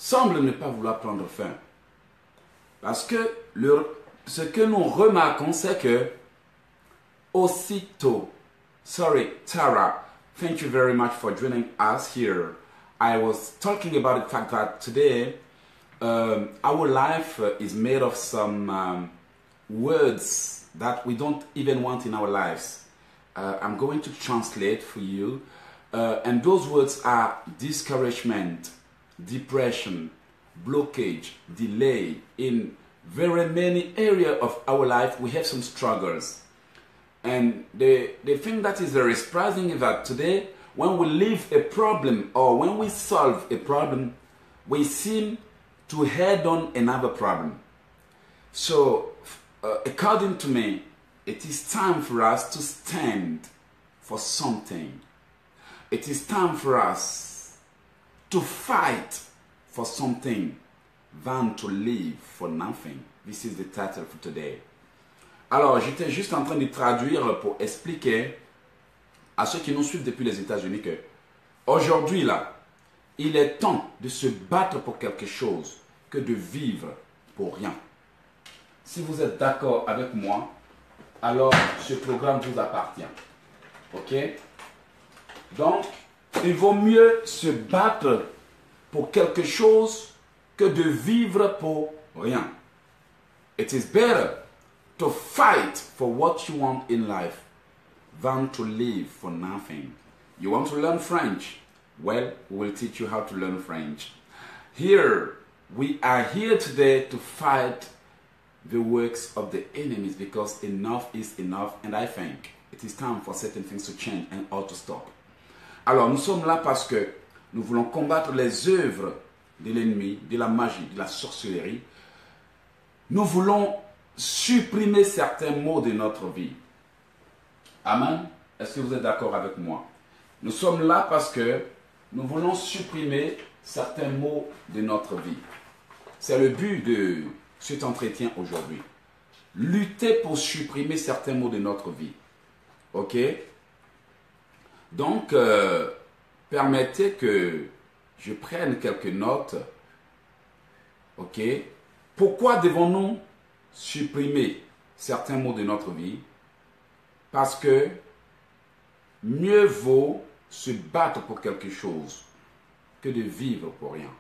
semblent ne pas vouloir prendre fin. Parce que ce que nous remarquons, c'est que aussitôt, sorry, Tara, thank you very much for joining us here. I was talking about the fact that today our life is made of some words that we don't even want in our lives. I'm going to translate for you. And those words are discouragement, depression, blockage, delay. In very many areas of our life, we have some struggles. And the thing that is very surprising is that today, when we leave a problem or when we solve a problem, we seem to head on another problem. So, according to me, it is time for us to stand for something. It is time for us to fight for something than to live for nothing. This is the title for today. Alors, j'étais juste en train de traduire pour expliquer à ceux qui nous suivent depuis les États-Unis que aujourd'hui, là, il est temps de se battre pour quelque chose que de vivre pour rien. Si vous êtes d'accord avec moi, alors ce programme vous appartient. Ok? Donc, il vaut mieux se battre pour quelque chose que de vivre pour rien. It is better to fight for what you want in life than to live for nothing. You want to learn French? Well, we will teach you how to learn French. Here, we are here today to fight the works of the enemies because enough is enough, and I think it is time for certain things to change and all to stop. Alors, nous sommes là parce que nous voulons combattre les œuvres de l'ennemi, de la magie, de la sorcellerie. Nous voulons supprimer certains mots de notre vie. Amen. Est-ce que vous êtes d'accord avec moi? Nous sommes là parce que nous voulons supprimer certains mots de notre vie. C'est le but de cet entretien aujourd'hui. Lutter pour supprimer certains mots de notre vie. Ok? Donc, permettez que je prenne quelques notes. Ok? Pourquoi devons-nous supprimer certains mots de notre vie? Parce que mieux vaut se battre pour quelque chose que de vivre pour rien.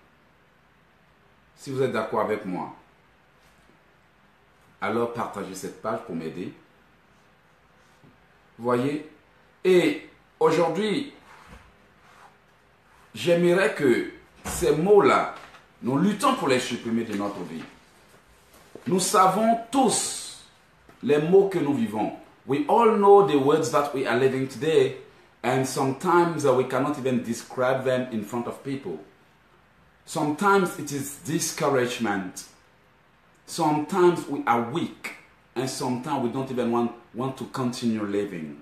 Si vous êtes d'accord avec moi, alors partagez cette page pour m'aider. Vous voyez? Et aujourd'hui, j'aimerais que ces mots-là, nous luttons pour les supprimer de notre vie. Nous savons tous les mots que nous vivons. We all know the words that we are living today, and sometimes we cannot even describe them in front of people. Sometimes it is discouragement. Sometimes we are weak, and sometimes we don't even want to continue living.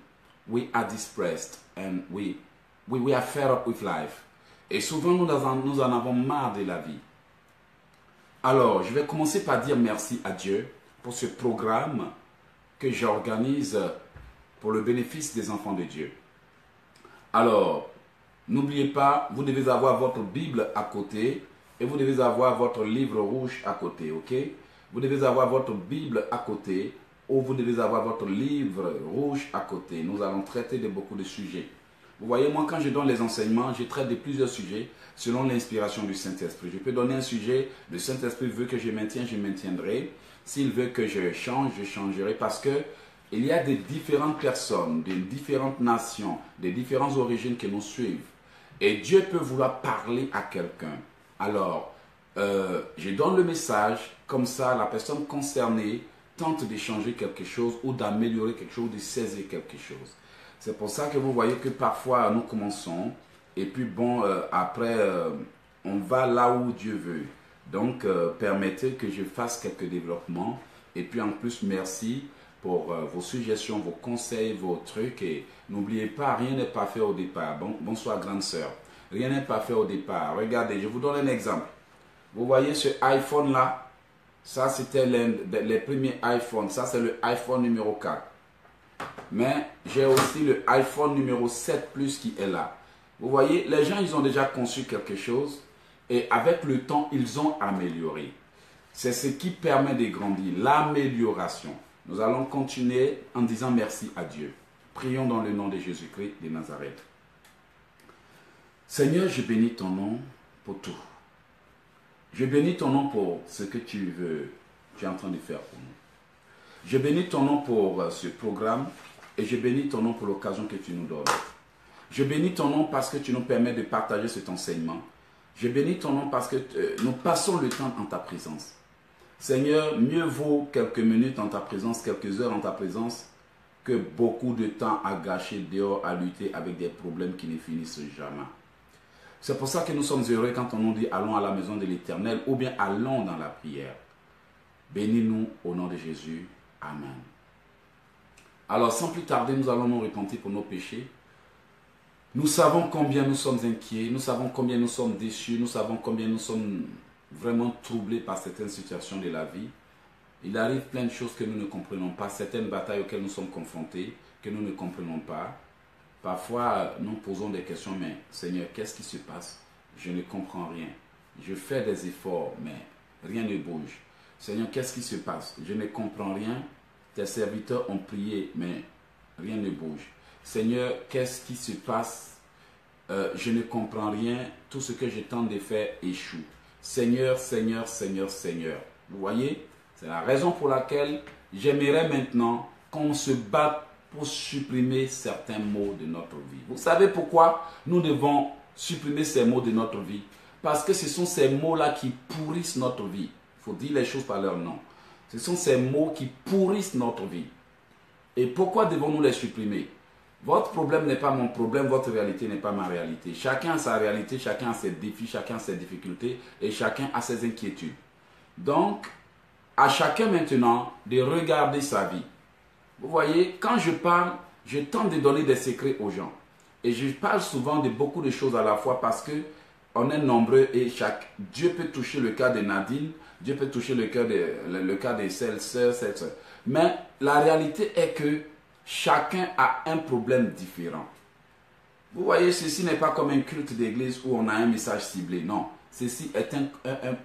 We are depressed, and we are fed up with life. Et souvent, nous en avons marre de la vie. Alors, je vais commencer par dire merci à Dieu pour ce programme que j'organise pour le bénéfice des enfants de Dieu. Alors, n'oubliez pas, vous devez avoir votre Bible à côté et vous devez avoir votre livre rouge à côté, ok? Vous devez avoir votre Bible à côté ou vous devez avoir votre livre rouge à côté. Nous allons traiter de beaucoup de sujets. Vous voyez, moi, quand je donne les enseignements, je traite de plusieurs sujets selon l'inspiration du Saint-Esprit. Je peux donner un sujet, le Saint-Esprit veut que je maintienne, je maintiendrai. S'il veut que je change, je changerai. Parce que il y a des différentes personnes, des différentes nations, des différentes origines qui nous suivent. Et Dieu peut vouloir parler à quelqu'un. Alors, je donne le message, comme ça, la personne concernée tente de changer quelque chose ou d'améliorer quelque chose, de saisir quelque chose. C'est pour ça que vous voyez que parfois nous commençons et puis bon, après on va là où Dieu veut. Donc permettez que je fasse quelques développements et puis en plus merci pour vos suggestions, vos conseils, vos trucs et n'oubliez pas, rien n'est pas fait au départ. Bonsoir grande sœur. Rien n'est pas fait au départ. Regardez, je vous donne un exemple. Vous voyez ce iPhone là, ça c'était les premiers iPhones, ça c'est le iPhone numéro 4. Mais j'ai aussi le iPhone numéro 7 Plus qui est là. Vous voyez, les gens, ils ont déjà conçu quelque chose. Et avec le temps, ils ont amélioré. C'est ce qui permet de grandir, l'amélioration. Nous allons continuer en disant merci à Dieu. Prions dans le nom de Jésus-Christ de Nazareth. Seigneur, je bénis ton nom pour tout. Je bénis ton nom pour ce que tu es en train de faire pour nous. Je bénis ton nom pour ce programme et je bénis ton nom pour l'occasion que tu nous donnes. Je bénis ton nom parce que tu nous permets de partager cet enseignement. Je bénis ton nom parce que nous passons le temps en ta présence. Seigneur, mieux vaut quelques minutes en ta présence, quelques heures en ta présence, que beaucoup de temps à gâcher dehors à lutter avec des problèmes qui ne finissent jamais. C'est pour ça que nous sommes heureux quand on nous dit allons à la maison de l'Éternel ou bien allons dans la prière. Bénis-nous au nom de Jésus. Amen. Alors sans plus tarder, nous allons nous repentir pour nos péchés. Nous savons combien nous sommes inquiets, nous savons combien nous sommes déçus, nous savons combien nous sommes vraiment troublés par certaines situations de la vie. Il arrive plein de choses que nous ne comprenons pas, certaines batailles auxquelles nous sommes confrontés, que nous ne comprenons pas. Parfois, nous posons des questions, mais Seigneur, qu'est-ce qui se passe? Je ne comprends rien. Je fais des efforts, mais rien ne bouge. Seigneur, qu'est-ce qui se passe? Je ne comprends rien. Tes serviteurs ont prié, mais rien ne bouge. Seigneur, qu'est-ce qui se passe? Je ne comprends rien. Tout ce que je tente de faire échoue. Seigneur, Seigneur, Seigneur, Seigneur. Vous voyez? C'est la raison pour laquelle j'aimerais maintenant qu'on se batte pour supprimer certains mots de notre vie. Vous savez pourquoi nous devons supprimer ces mots de notre vie? Parce que ce sont ces mots-là qui pourrissent notre vie. Il faut dire les choses par leur nom. Ce sont ces mots qui pourrissent notre vie. Et pourquoi devons-nous les supprimer? Votre problème n'est pas mon problème, votre réalité n'est pas ma réalité. Chacun a sa réalité, chacun a ses défis, chacun a ses difficultés et chacun a ses inquiétudes. Donc, à chacun maintenant de regarder sa vie. Vous voyez, quand je parle, je tente de donner des secrets aux gens. Et je parle souvent de beaucoup de choses à la fois parce que on est nombreux et Dieu peut toucher le cas de Nadine, Dieu peut toucher le cas de cette sœur. Mais la réalité est que chacun a un problème différent. Vous voyez, ceci n'est pas comme un culte d'église où on a un message ciblé. Non, ceci est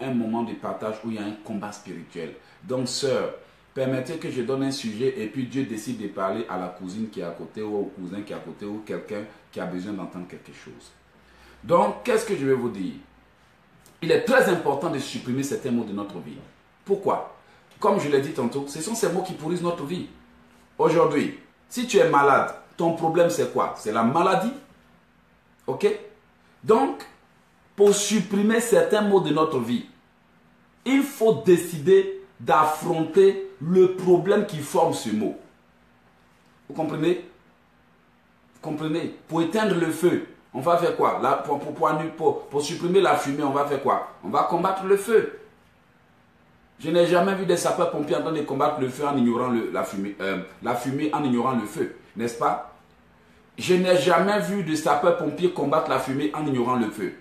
un moment de partage où il y a un combat spirituel. Donc, sœur, permettez que je donne un sujet et puis Dieu décide de parler à la cousine qui est à côté ou au cousin qui est à côté ou quelqu'un qui a besoin d'entendre quelque chose. Donc, qu'est-ce que je vais vous dire? Il est très important de supprimer certains mots de notre vie. Pourquoi? Comme je l'ai dit tantôt, ce sont ces mots qui pourrissent notre vie. Aujourd'hui, si tu es malade, ton problème c'est quoi? C'est la maladie. Ok? Donc, pour supprimer certains mots de notre vie, il faut décider d'affronter le problème qui forme ce mot. Vous comprenez? Vous comprenez? Pour éteindre le feu, on va faire quoi? Là, pour supprimer la fumée, on va faire quoi? On va combattre le feu. Je n'ai jamais vu des sapeurs-pompiers en train de combattre le feu en ignorant la fumée en ignorant le feu, n'est-ce pas? Je n'ai jamais vu de sapeurs-pompiers combattre la fumée en ignorant le feu.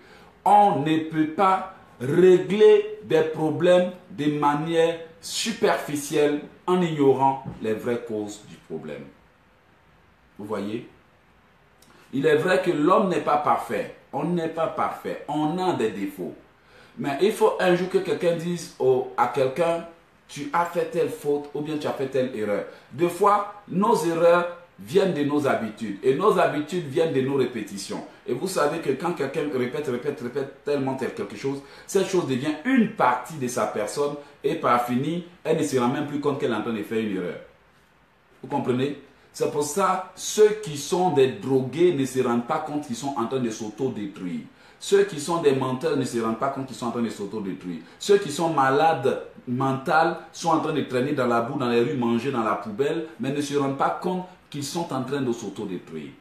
On ne peut pas régler des problèmes de manière superficielle en ignorant les vraies causes du problème. Vous voyez? Il est vrai que l'homme n'est pas parfait. On n'est pas parfait. On a des défauts. Mais il faut un jour que quelqu'un dise à quelqu'un, tu as fait telle faute ou bien tu as fait telle erreur. Des fois, nos erreurs viennent de nos habitudes et nos habitudes viennent de nos répétitions. Et vous savez que quand quelqu'un répète tellement quelque chose, cette chose devient une partie de sa personne et par fini, elle ne se rend même plus compte qu'elle est en train de faire une erreur. Vous comprenez? C'est pour ça, ceux qui sont des drogués ne se rendent pas compte qu'ils sont en train de s'auto-détruire. Ceux qui sont des menteurs ne se rendent pas compte qu'ils sont en train de s'auto-détruire. Ceux qui sont malades mentales sont en train de traîner dans la boue, dans les rues, manger dans la poubelle, mais ne se rendent pas compte qu'ils sont en train de s'auto-détruire.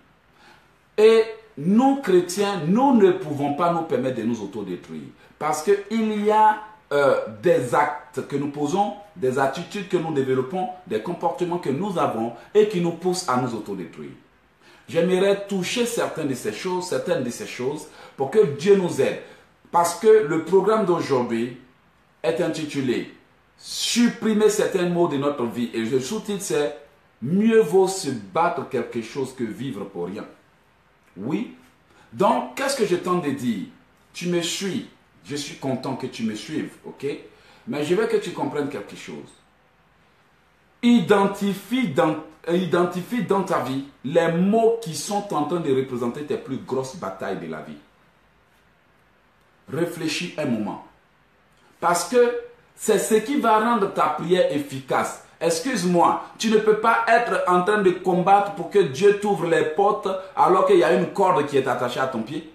Et nous, chrétiens, nous ne pouvons pas nous permettre de nous autodétruire. Parce qu'il y a des actes que nous posons, des attitudes que nous développons, des comportements que nous avons et qui nous poussent à nous autodétruire. J'aimerais toucher certaines de ces choses pour que Dieu nous aide. Parce que le programme d'aujourd'hui est intitulé « Supprimer certains mots de notre vie ». Et le sous-titre c'est « Mieux vaut se battre quelque chose que vivre pour rien ». Oui. Donc, qu'est-ce que je tente de dire? Tu me suis. Je suis content que tu me suives, ok? Mais je veux que tu comprennes quelque chose. Identifie dans ta vie les mots qui sont en train de représenter tes plus grosses batailles de la vie. Réfléchis un moment. Parce que c'est ce qui va rendre ta prière efficace. Excuse-moi, tu ne peux pas être en train de combattre pour que Dieu t'ouvre les portes alors qu'il y a une corde qui est attachée à ton pied.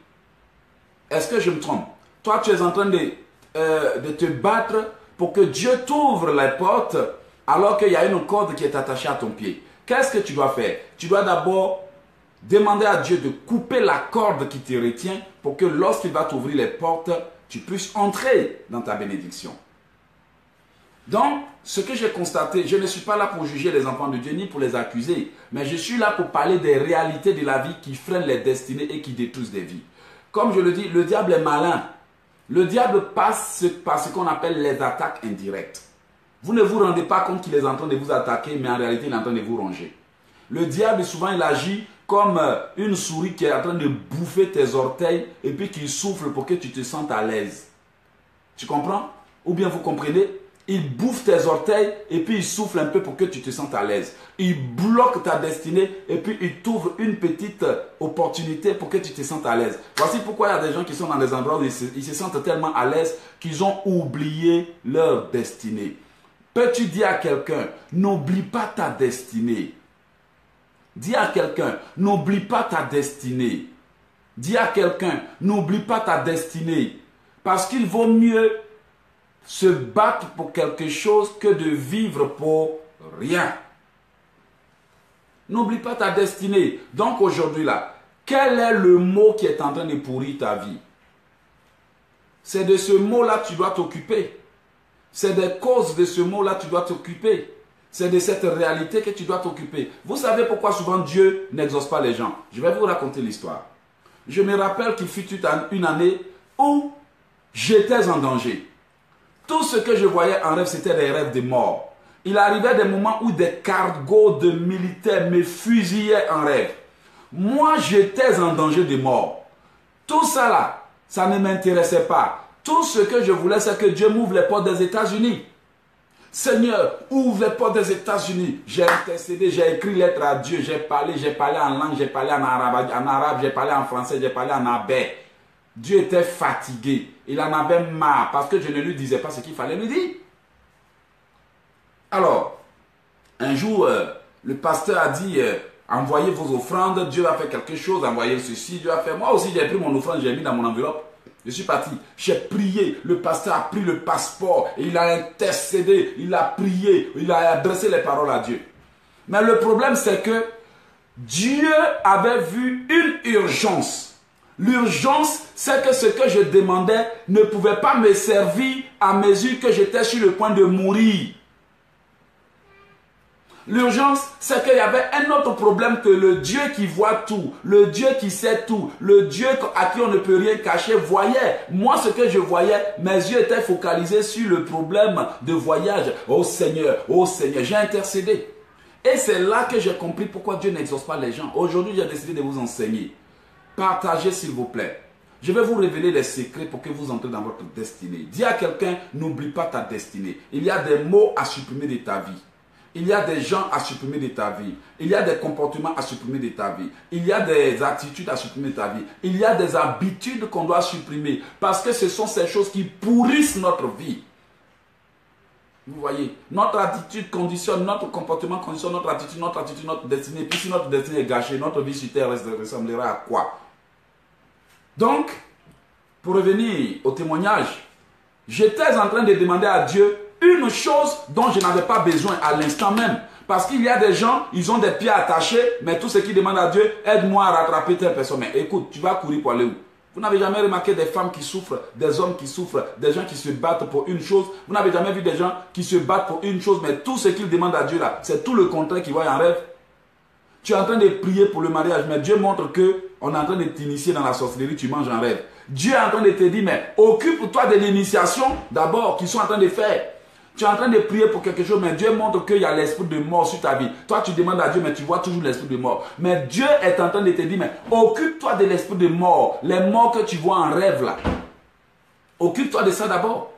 Est-ce que je me trompe? Toi, tu es en train de te battre pour que Dieu t'ouvre les portes alors qu'il y a une corde qui est attachée à ton pied. Qu'est-ce que tu dois faire? Tu dois d'abord demander à Dieu de couper la corde qui te retient pour que lorsqu'il va t'ouvrir les portes, tu puisses entrer dans ta bénédiction. Donc, ce que j'ai constaté, je ne suis pas là pour juger les enfants de Dieu ni pour les accuser, mais je suis là pour parler des réalités de la vie qui freinent les destinées et qui détruisent des vies. Comme je le dis, le diable est malin. Le diable passe par ce qu'on appelle les attaques indirectes. Vous ne vous rendez pas compte qu'il est en train de vous attaquer, mais en réalité, il est en train de vous ronger. Le diable, souvent, il agit comme une souris qui est en train de bouffer tes orteils et puis qui souffle pour que tu te sentes à l'aise. Tu comprends? Ou bien vous comprenez? Il bouffe tes orteils et puis il souffle un peu pour que tu te sentes à l'aise. Il bloque ta destinée et puis il t'ouvre une petite opportunité pour que tu te sentes à l'aise. Voici pourquoi il y a des gens qui sont dans des endroits où ils se sentent tellement à l'aise qu'ils ont oublié leur destinée. Peux-tu dire à quelqu'un, n'oublie pas ta destinée. Dis à quelqu'un, n'oublie pas ta destinée. Dis à quelqu'un, n'oublie pas ta destinée. Parce qu'il vaut mieux se battre pour quelque chose que de vivre pour rien. N'oublie pas ta destinée. Donc aujourd'hui là, quel est le mot qui est en train de pourrir ta vie? C'est de ce mot-là que tu dois t'occuper. C'est des causes de ce mot-là que tu dois t'occuper. C'est de cette réalité que tu dois t'occuper. Vous savez pourquoi souvent Dieu n'exauce pas les gens? Je vais vous raconter l'histoire. Je me rappelle qu'il fut une année où j'étais en danger. Tout ce que je voyais en rêve, c'était des rêves de mort. Il arrivait des moments où des cargos de militaires me fusillaient en rêve. Moi, j'étais en danger de mort. Tout ça là, ça ne m'intéressait pas. Tout ce que je voulais, c'est que Dieu m'ouvre les portes des États-Unis. Seigneur, ouvre les portes des États-Unis. J'ai intercédé, j'ai écrit lettre à Dieu, j'ai parlé en langue, j'ai parlé en arabe, j'ai parlé en français, j'ai parlé en abé. Dieu était fatigué. Il en avait marre parce que je ne lui disais pas ce qu'il fallait lui dire. Alors, un jour, le pasteur a dit, envoyez vos offrandes, Dieu va faire quelque chose, envoyez ceci, Dieu va faire. Moi aussi, j'ai pris mon offrande, j'ai mis dans mon enveloppe. Je suis parti, j'ai prié, le pasteur a pris le passeport, et il a intercédé, il a prié, il a adressé les paroles à Dieu. Mais le problème, c'est que Dieu avait vu une urgence. L'urgence, c'est que ce que je demandais ne pouvait pas me servir à mesure que j'étais sur le point de mourir. L'urgence, c'est qu'il y avait un autre problème que le Dieu qui voit tout, le Dieu qui sait tout, le Dieu à qui on ne peut rien cacher voyait. Moi, ce que je voyais, mes yeux étaient focalisés sur le problème de voyage. Oh Seigneur, j'ai intercédé. Et c'est là que j'ai compris pourquoi Dieu n'exauce pas les gens. Aujourd'hui, j'ai décidé de vous enseigner. Partagez s'il vous plaît. Je vais vous révéler les secrets pour que vous entrez dans votre destinée. Dis à quelqu'un, n'oublie pas ta destinée. Il y a des mots à supprimer de ta vie. Il y a des gens à supprimer de ta vie. Il y a des comportements à supprimer de ta vie. Il y a des attitudes à supprimer de ta vie. Il y a des habitudes qu'on doit supprimer. Parce que ce sont ces choses qui pourrissent notre vie. Vous voyez, notre attitude conditionne, notre comportement conditionne notre attitude, notre destinée. Puis si notre destinée est gâchée, notre vie sur terre ressemblera à quoi? Donc, pour revenir au témoignage, j'étais en train de demander à Dieu une chose dont je n'avais pas besoin à l'instant même. Parce qu'il y a des gens, ils ont des pieds attachés, mais tout ce qu'ils demandent à Dieu, aide-moi à rattraper telle personne. Mais écoute, tu vas courir pour aller où? Vous n'avez jamais remarqué des femmes qui souffrent, des hommes qui souffrent, des gens qui se battent pour une chose. Vous n'avez jamais vu des gens qui se battent pour une chose, mais tout ce qu'ils demandent à Dieu là, c'est tout le contraire qu'ils voient en rêve. Tu es en train de prier pour le mariage, mais Dieu montre qu'on est en train de t'initier dans la sorcellerie, tu manges en rêve. Dieu est en train de te dire, mais occupe-toi de l'initiation d'abord qu'ils sont en train de faire. Tu es en train de prier pour quelque chose, mais Dieu montre qu'il y a l'esprit de mort sur ta vie. Toi, tu demandes à Dieu, mais tu vois toujours l'esprit de mort. Mais Dieu est en train de te dire, mais occupe-toi de l'esprit de mort. Les morts que tu vois en rêve là. Occupe-toi de ça d'abord.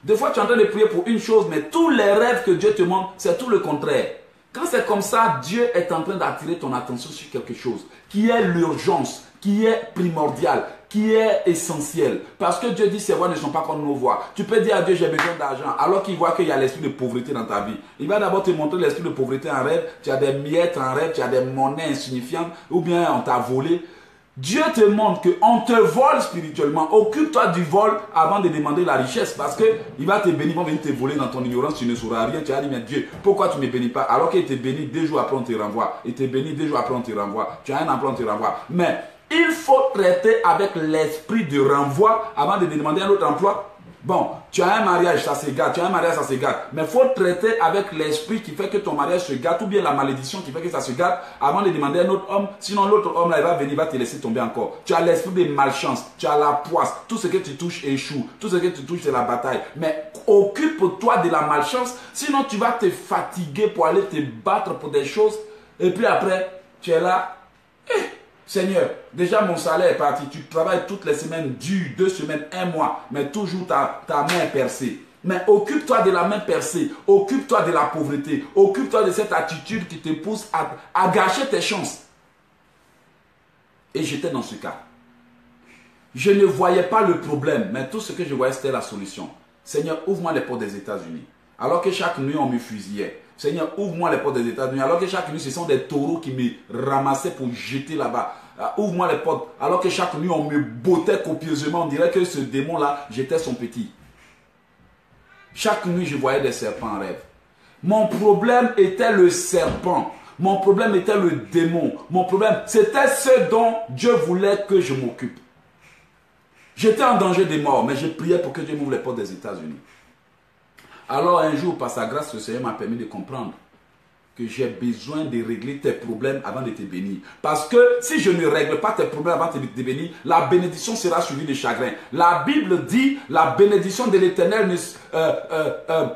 Des fois, tu es en train de prier pour une chose, mais tous les rêves que Dieu te montre, c'est tout le contraire. Quand c'est comme ça, Dieu est en train d'attirer ton attention sur quelque chose qui est l'urgence, qui est primordial, qui est essentiel. Parce que Dieu dit, ses voies ne sont pas comme nos voies. Tu peux dire à Dieu, j'ai besoin d'argent, alors qu'il voit qu'il y a l'esprit de pauvreté dans ta vie. Il va d'abord te montrer l'esprit de pauvreté en rêve. Tu as des miettes en rêve, tu as des monnaies insignifiantes, ou bien on t'a volé. Dieu te montre qu'on te vole spirituellement. Occupe-toi du vol avant de demander la richesse. Parce qu'il va te bénir, il va venir te voler dans ton ignorance, tu ne sauras rien. Tu vas dire, mais Dieu, pourquoi tu ne me bénis pas? Alors qu'il te bénit 2 jours après, on te renvoie. Il te bénit 2 jours après, on te renvoie. Tu as un emploi, on te renvoie. Mais il faut traiter avec l'esprit de renvoi avant de demander un autre emploi. Bon, tu as un mariage, ça se gâte. Tu as un mariage, ça se gâte. Mais il faut traiter avec l'esprit qui fait que ton mariage se gâte ou bien la malédiction qui fait que ça se gâte avant de demander un autre homme. Sinon, l'autre homme, là, il va venir, il va te laisser tomber encore. Tu as l'esprit de malchance. Tu as la poisse. Tout ce que tu touches échoue. Tout ce que tu touches, c'est la bataille. Mais occupe-toi de la malchance. Sinon, tu vas te fatiguer pour aller te battre pour des choses. Et puis après, tu es là. Seigneur, déjà mon salaire est parti, tu travailles toutes les semaines dur, 2 semaines, 1 mois, mais toujours ta main est percée. Mais occupe-toi de la main percée, occupe-toi de la pauvreté, occupe-toi de cette attitude qui te pousse à gâcher tes chances. Et j'étais dans ce cas. Je ne voyais pas le problème, mais tout ce que je voyais, c'était la solution. Seigneur, ouvre-moi les portes des États-Unis. Alors que chaque nuit, on me fusillait. Seigneur, ouvre-moi les portes des États-Unis. Alors que chaque nuit, ce sont des taureaux qui me ramassaient pour jeter là-bas. Ouvre-moi les portes. Alors que chaque nuit, on me bottait copieusement. On dirait que ce démon-là, j'étais son petit. Chaque nuit, je voyais des serpents en rêve. Mon problème était le serpent. Mon problème était le démon. Mon problème, c'était ce dont Dieu voulait que je m'occupe. J'étais en danger de mort, mais je priais pour que Dieu m'ouvre les portes des États-Unis. Alors un jour, par sa grâce, le Seigneur m'a permis de comprendre que j'ai besoin de régler tes problèmes avant de te bénir. Parce que si je ne règle pas tes problèmes avant de te bénir, la bénédiction sera suivie de chagrin. La Bible dit, la bénédiction de l'Éternel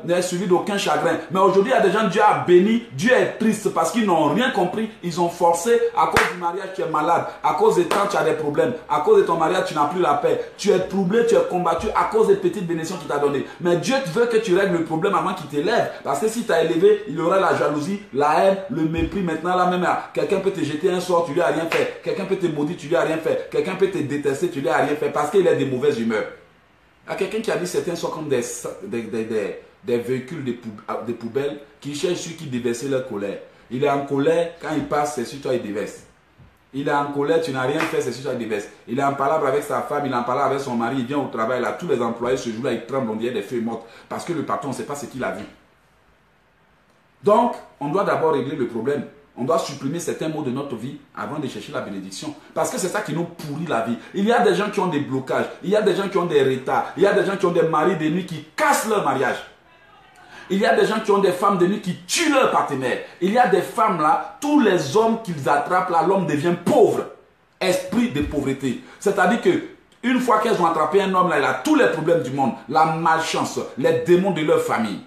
n'est suivie d'aucun chagrin. Mais aujourd'hui, il y a des gens, Dieu a béni, Dieu est triste parce qu'ils n'ont rien compris. Ils ont forcé, à cause du mariage, tu es malade. À cause de temps, tu as des problèmes. À cause de ton mariage, tu n'as plus la paix. Tu es troublé, tu es combattu à cause des petites bénédictions qu'il t'a données. Mais Dieu veut que tu règles le problème avant qu'il t'élève. Parce que si tu as élevé, il y aura la jalousie, la haine, le mépris. Maintenant, là même, quelqu'un peut te jeter un sort, tu lui as rien fait. Quelqu'un peut te maudire, tu lui as rien fait. Quelqu'un peut te détester, tu lui as rien fait. Parce qu'il est de mauvaise humeur. Il y a quelqu'un qui a dit certains sont comme des véhicules de poubelles qui cherchent ceux qui déversent leur colère. Il est en colère, quand il passe, c'est sur toi il déverse. Il est en colère, tu n'as rien fait, c'est sur toi il déverse. Il est en palabre avec sa femme, il est en palabre avec son mari, il vient au travail, là, tous les employés ce jour-là, ils tremblent, on dirait des feuilles mortes. Parce que le patron ne sait pas ce qu'il a vu. Donc, on doit d'abord régler le problème. On doit supprimer certains mots de notre vie avant de chercher la bénédiction. Parce que c'est ça qui nous pourrit la vie. Il y a des gens qui ont des blocages. Il y a des gens qui ont des retards. Il y a des gens qui ont des maris de nuit qui cassent leur mariage. Il y a des gens qui ont des femmes de nuit qui tuent leur partenaire. Il y a des femmes là, tous les hommes qu'ils attrapent là, l'homme devient pauvre. Esprit de pauvreté. C'est-à-dire que une fois qu'elles ont attrapé un homme là, il a tous les problèmes du monde. La malchance, les démons de leur famille.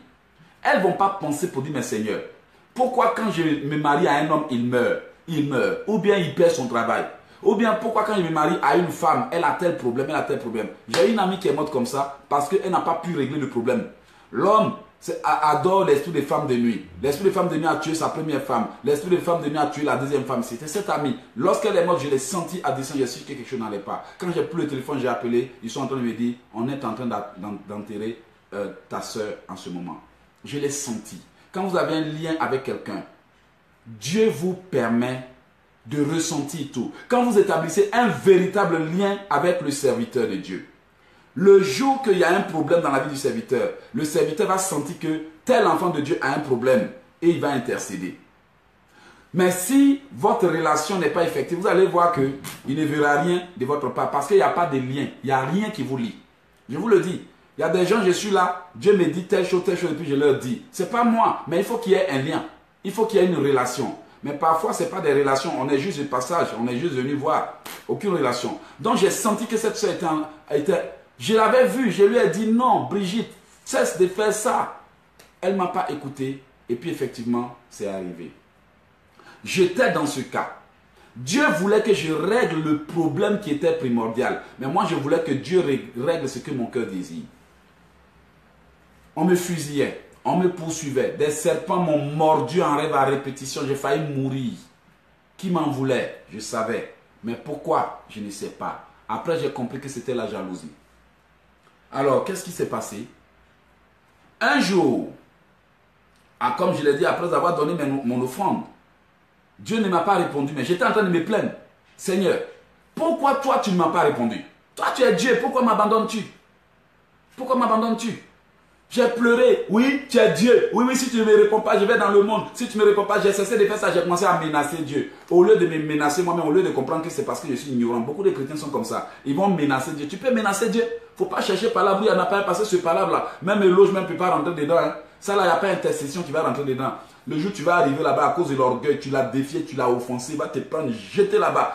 Elles ne vont pas penser pour dire, mais Seigneur, pourquoi quand je me marie à un homme, il meurt, ou bien il perd son travail, ou bien pourquoi quand je me marie à une femme, elle a tel problème, elle a tel problème. J'ai une amie qui est morte comme ça parce qu'elle n'a pas pu régler le problème. L'homme adore l'esprit des femmes de nuit. L'esprit des femmes de nuit a tué sa première femme. L'esprit des femmes de nuit a tué la deuxième femme. C'était cette amie. Lorsqu'elle est morte, je l'ai senti à descendre, j'ai su que quelque chose n'allait pas. Quand j'ai pris le téléphone, j'ai appelé, ils sont en train de me dire, on est en train d'enterrer ta soeur en ce moment. Je l'ai senti. Quand vous avez un lien avec quelqu'un, Dieu vous permet de ressentir tout. Quand vous établissez un véritable lien avec le serviteur de Dieu, le jour qu'il y a un problème dans la vie du serviteur, le serviteur va sentir que tel enfant de Dieu a un problème et il va intercéder. Mais si votre relation n'est pas effective, vous allez voir qu'il ne verra rien de votre part parce qu'il n'y a pas de lien. Il n'y a rien qui vous lie. Je vous le dis. Il y a des gens, je suis là, Dieu me dit telle chose, et puis je leur dis. Ce n'est pas moi, mais il faut qu'il y ait un lien. Il faut qu'il y ait une relation. Mais parfois, ce n'est pas des relations. On est juste de passage, on est juste venu voir. Aucune relation. Donc, j'ai senti que cette soeur était... Je l'avais vue, je lui ai dit non, Brigitte, cesse de faire ça. Elle ne m'a pas écouté. Et puis, effectivement, c'est arrivé. J'étais dans ce cas. Dieu voulait que je règle le problème qui était primordial. Mais moi, je voulais que Dieu règle ce que mon cœur désire. On me fusillait, on me poursuivait. Des serpents m'ont mordu en rêve à répétition. J'ai failli mourir. Qui m'en voulait? Je savais. Mais pourquoi? Je ne sais pas. Après, j'ai compris que c'était la jalousie. Alors, qu'est-ce qui s'est passé? Un jour, comme je l'ai dit, après avoir donné mon offrande, Dieu ne m'a pas répondu, mais j'étais en train de me plaindre. Seigneur, pourquoi toi tu ne m'as pas répondu? Toi tu es Dieu, pourquoi m'abandonnes-tu? Pourquoi m'abandonnes-tu? J'ai pleuré, oui, tu es Dieu. Oui, oui, si tu ne me réponds pas, je vais dans le monde. Si tu ne me réponds pas, j'ai cessé de faire ça, j'ai commencé à menacer Dieu. Au lieu de me menacer moi-même, au lieu de comprendre que c'est parce que je suis ignorant. Beaucoup de chrétiens sont comme ça. Ils vont menacer Dieu. Tu peux menacer Dieu. Il ne faut pas chercher palabre, il n'y en a pas parce que ce palabre-là, même le logement ne peut pas rentrer dedans. Hein. Ça là, il n'y a pas intercession qui va rentrer dedans. Le jour où tu vas arriver là-bas à cause de l'orgueil, tu l'as défié, tu l'as offensé, il va te prendre, jeter là-bas.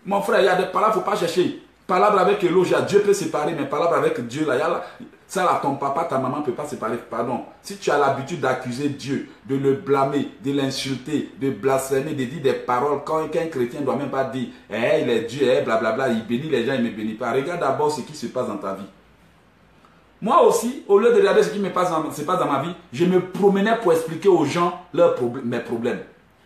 Mon frère, il y a des palabres, il ne faut pas chercher. Palabre avec Eloge, Dieu peut séparer, mais palabre avec Dieu, là, ça là, ton papa, ta maman ne peut pas séparer. Pardon. Si tu as l'habitude d'accuser Dieu, de le blâmer, de l'insulter, de blasphémer, de dire des paroles, quand un chrétien ne doit même pas dire, il est Dieu, blablabla, il bénit les gens, il ne me bénit pas. Regarde d'abord ce qui se passe dans ta vie. Moi aussi, au lieu de regarder ce qui se passe dans ma vie, je me promenais pour expliquer aux gens mes problèmes.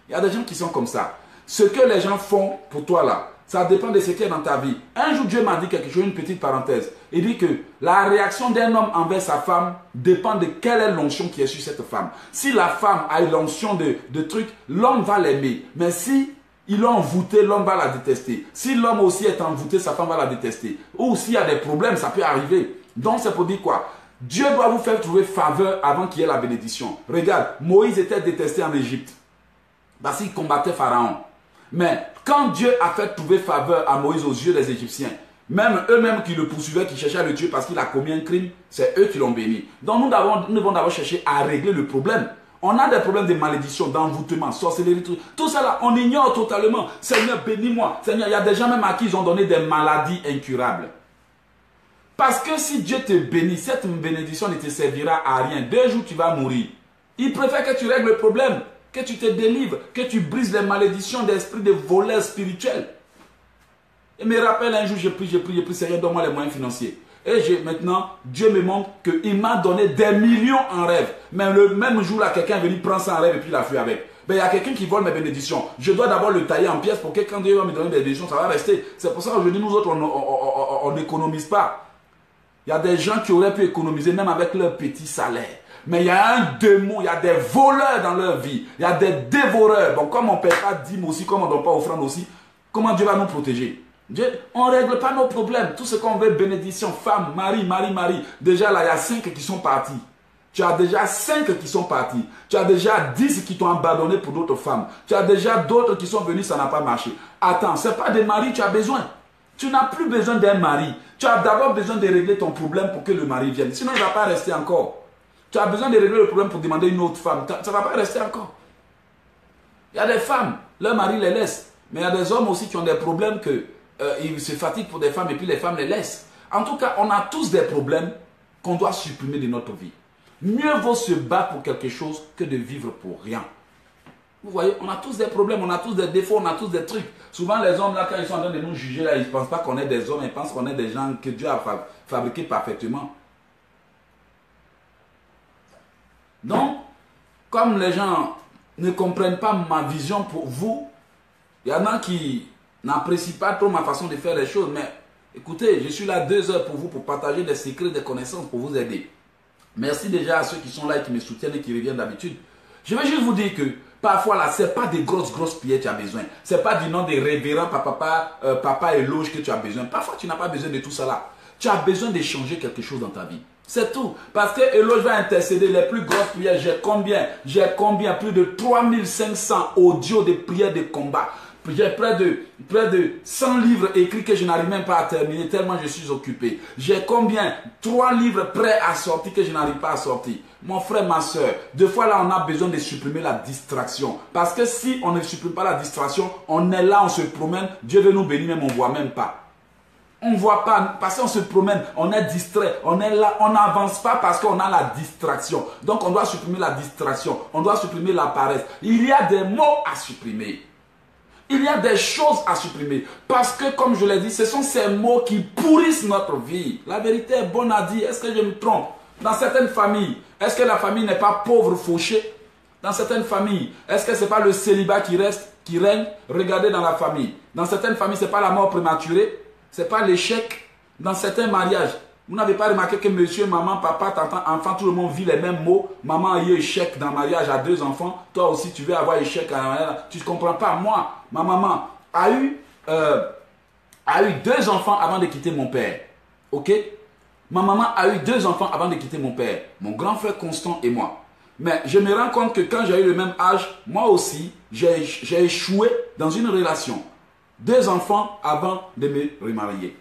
Il y a des gens qui sont comme ça. Ce que les gens font pour toi là, ça dépend de ce qui est dans ta vie. Un jour, Dieu m'a dit quelque chose, une petite parenthèse. Il dit que la réaction d'un homme envers sa femme dépend de quelle est l'onction qui est sur cette femme. Si la femme a l'onction de trucs, l'homme va l'aimer. Mais si ils l'ont envoûté, l'homme va la détester. Si l'homme aussi est envoûté, sa femme va la détester. Ou s'il y a des problèmes, ça peut arriver. Donc c'est pour dire quoi? Dieu doit vous faire trouver faveur avant qu'il y ait la bénédiction. Regarde, Moïse était détesté en Égypte parce qu'il combattait Pharaon. Mais quand Dieu a fait trouver faveur à Moïse aux yeux des Égyptiens, même eux-mêmes qui le poursuivaient, qui cherchaient à le tuer parce qu'il a commis un crime, c'est eux qui l'ont béni. Donc nous devons d'abord chercher à régler le problème. On a des problèmes de malédiction, d'envoûtement, sorcellerie, tout ça là, on ignore totalement. Seigneur, bénis-moi. Seigneur, il y a des gens même à qui ils ont donné des maladies incurables. Parce que si Dieu te bénit, cette bénédiction ne te servira à rien. 2 jours, tu vas mourir. Il préfère que tu règles le problème, que tu te délivres, que tu brises les malédictions d'esprit de voleurs spirituels. Et me rappelle un jour, j'ai pris, Seigneur, donne-moi les moyens financiers. Et maintenant, Dieu me montre qu'il m'a donné des millions en rêve. Mais le même jour, là, quelqu'un est venu prendre ça en rêve et puis il a fui avec. Ben, il y a quelqu'un qui vole mes bénédictions. Je dois d'abord le tailler en pièces pour que quand Dieu va me donner des bénédictions, ça va rester. C'est pour ça qu'aujourd'hui, nous autres, on n'économise pas. Il y a des gens qui auraient pu économiser même avec leur petit salaire. Mais il y a un démon, il y a des voleurs dans leur vie. Il y a des dévoreurs. Donc comme on ne paie pas dîme aussi, comme on ne donne pas offrande aussi, comment Dieu va nous protéger? Dieu, on ne règle pas nos problèmes. Tout ce qu'on veut, bénédiction, femme, mari. Déjà là, il y a 5 qui sont partis. Tu as déjà 5 qui sont partis. Tu as déjà 10 qui t'ont abandonné pour d'autres femmes. Tu as déjà d'autres qui sont venus, ça n'a pas marché. Attends, ce n'est pas des maris, tu as besoin. Tu n'as plus besoin d'un mari. Tu as d'abord besoin de régler ton problème pour que le mari vienne. Sinon, il ne va pas rester encore. Tu as besoin de régler le problème pour demander une autre femme. Ça ne va pas rester encore. Il y a des femmes, leur mari les laisse. Mais il y a des hommes aussi qui ont des problèmes ils se fatiguent pour des femmes et puis les femmes les laissent. En tout cas, on a tous des problèmes qu'on doit supprimer de notre vie. Mieux vaut se battre pour quelque chose que de vivre pour rien. Vous voyez, on a tous des problèmes, on a tous des défauts, on a tous des trucs. Souvent, les hommes, là, quand ils sont en train de nous juger, là, ils ne pensent pas qu'on est des hommes, ils pensent qu'on est des gens que Dieu a fabriqués parfaitement. Donc, comme les gens ne comprennent pas ma vision pour vous, il y en a qui n'apprécient pas trop ma façon de faire les choses, mais écoutez, je suis là 2 heures pour vous, pour partager des secrets, des connaissances, pour vous aider. Merci déjà à ceux qui sont là et qui me soutiennent et qui reviennent d'habitude. Je vais juste vous dire que parfois là, ce n'est pas des grosses prières que tu as besoin. Ce n'est pas du nom des révérends papa et loge que tu as besoin. Parfois, tu n'as pas besoin de tout ça là. Tu as besoin de changer quelque chose dans ta vie. C'est tout. Parce que Eloge va intercéder les plus grosses prières. J'ai combien? Plus de 3500 audios de prières de combat. J'ai près de 100 livres écrits que je n'arrive même pas à terminer tellement je suis occupé. J'ai combien? 3 livres prêts à sortir que je n'arrive pas à sortir. Mon frère, ma soeur, 2 fois là, on a besoin de supprimer la distraction. Parce que si on ne supprime pas la distraction, on est là, on se promène, Dieu veut nous bénir, même on ne voit même pas. On ne voit pas, parce qu'on se promène, on est distrait, on est là, on n'avance pas parce qu'on a la distraction. Donc on doit supprimer la distraction, on doit supprimer la paresse. Il y a des mots à supprimer. Il y a des choses à supprimer. Parce que, comme je l'ai dit, ce sont ces mots qui pourrissent notre vie. La vérité est bonne à dire. Est-ce que je me trompe? Dans certaines familles, est-ce que la famille n'est pas pauvre, fauchée? Dans certaines familles, est-ce que ce n'est pas le célibat qui règne? Regardez dans la famille. Dans certaines familles, ce n'est pas la mort prématurée. Ce n'est pas l'échec. Dans certains mariages, vous n'avez pas remarqué que monsieur, maman, papa, tante, enfant, tout le monde vit les mêmes mots. Maman a eu échec dans le mariage à 2 enfants. Toi aussi, tu veux avoir échec. Tu ne comprends pas. Moi, ma maman a eu 2 enfants avant de quitter mon père. Ok? Ma maman a eu 2 enfants avant de quitter mon père. Mon grand frère Constant et moi. Mais je me rends compte que quand j'ai eu le même âge, moi aussi, j'ai échoué dans une relation. 2 enfants avant de me remarier.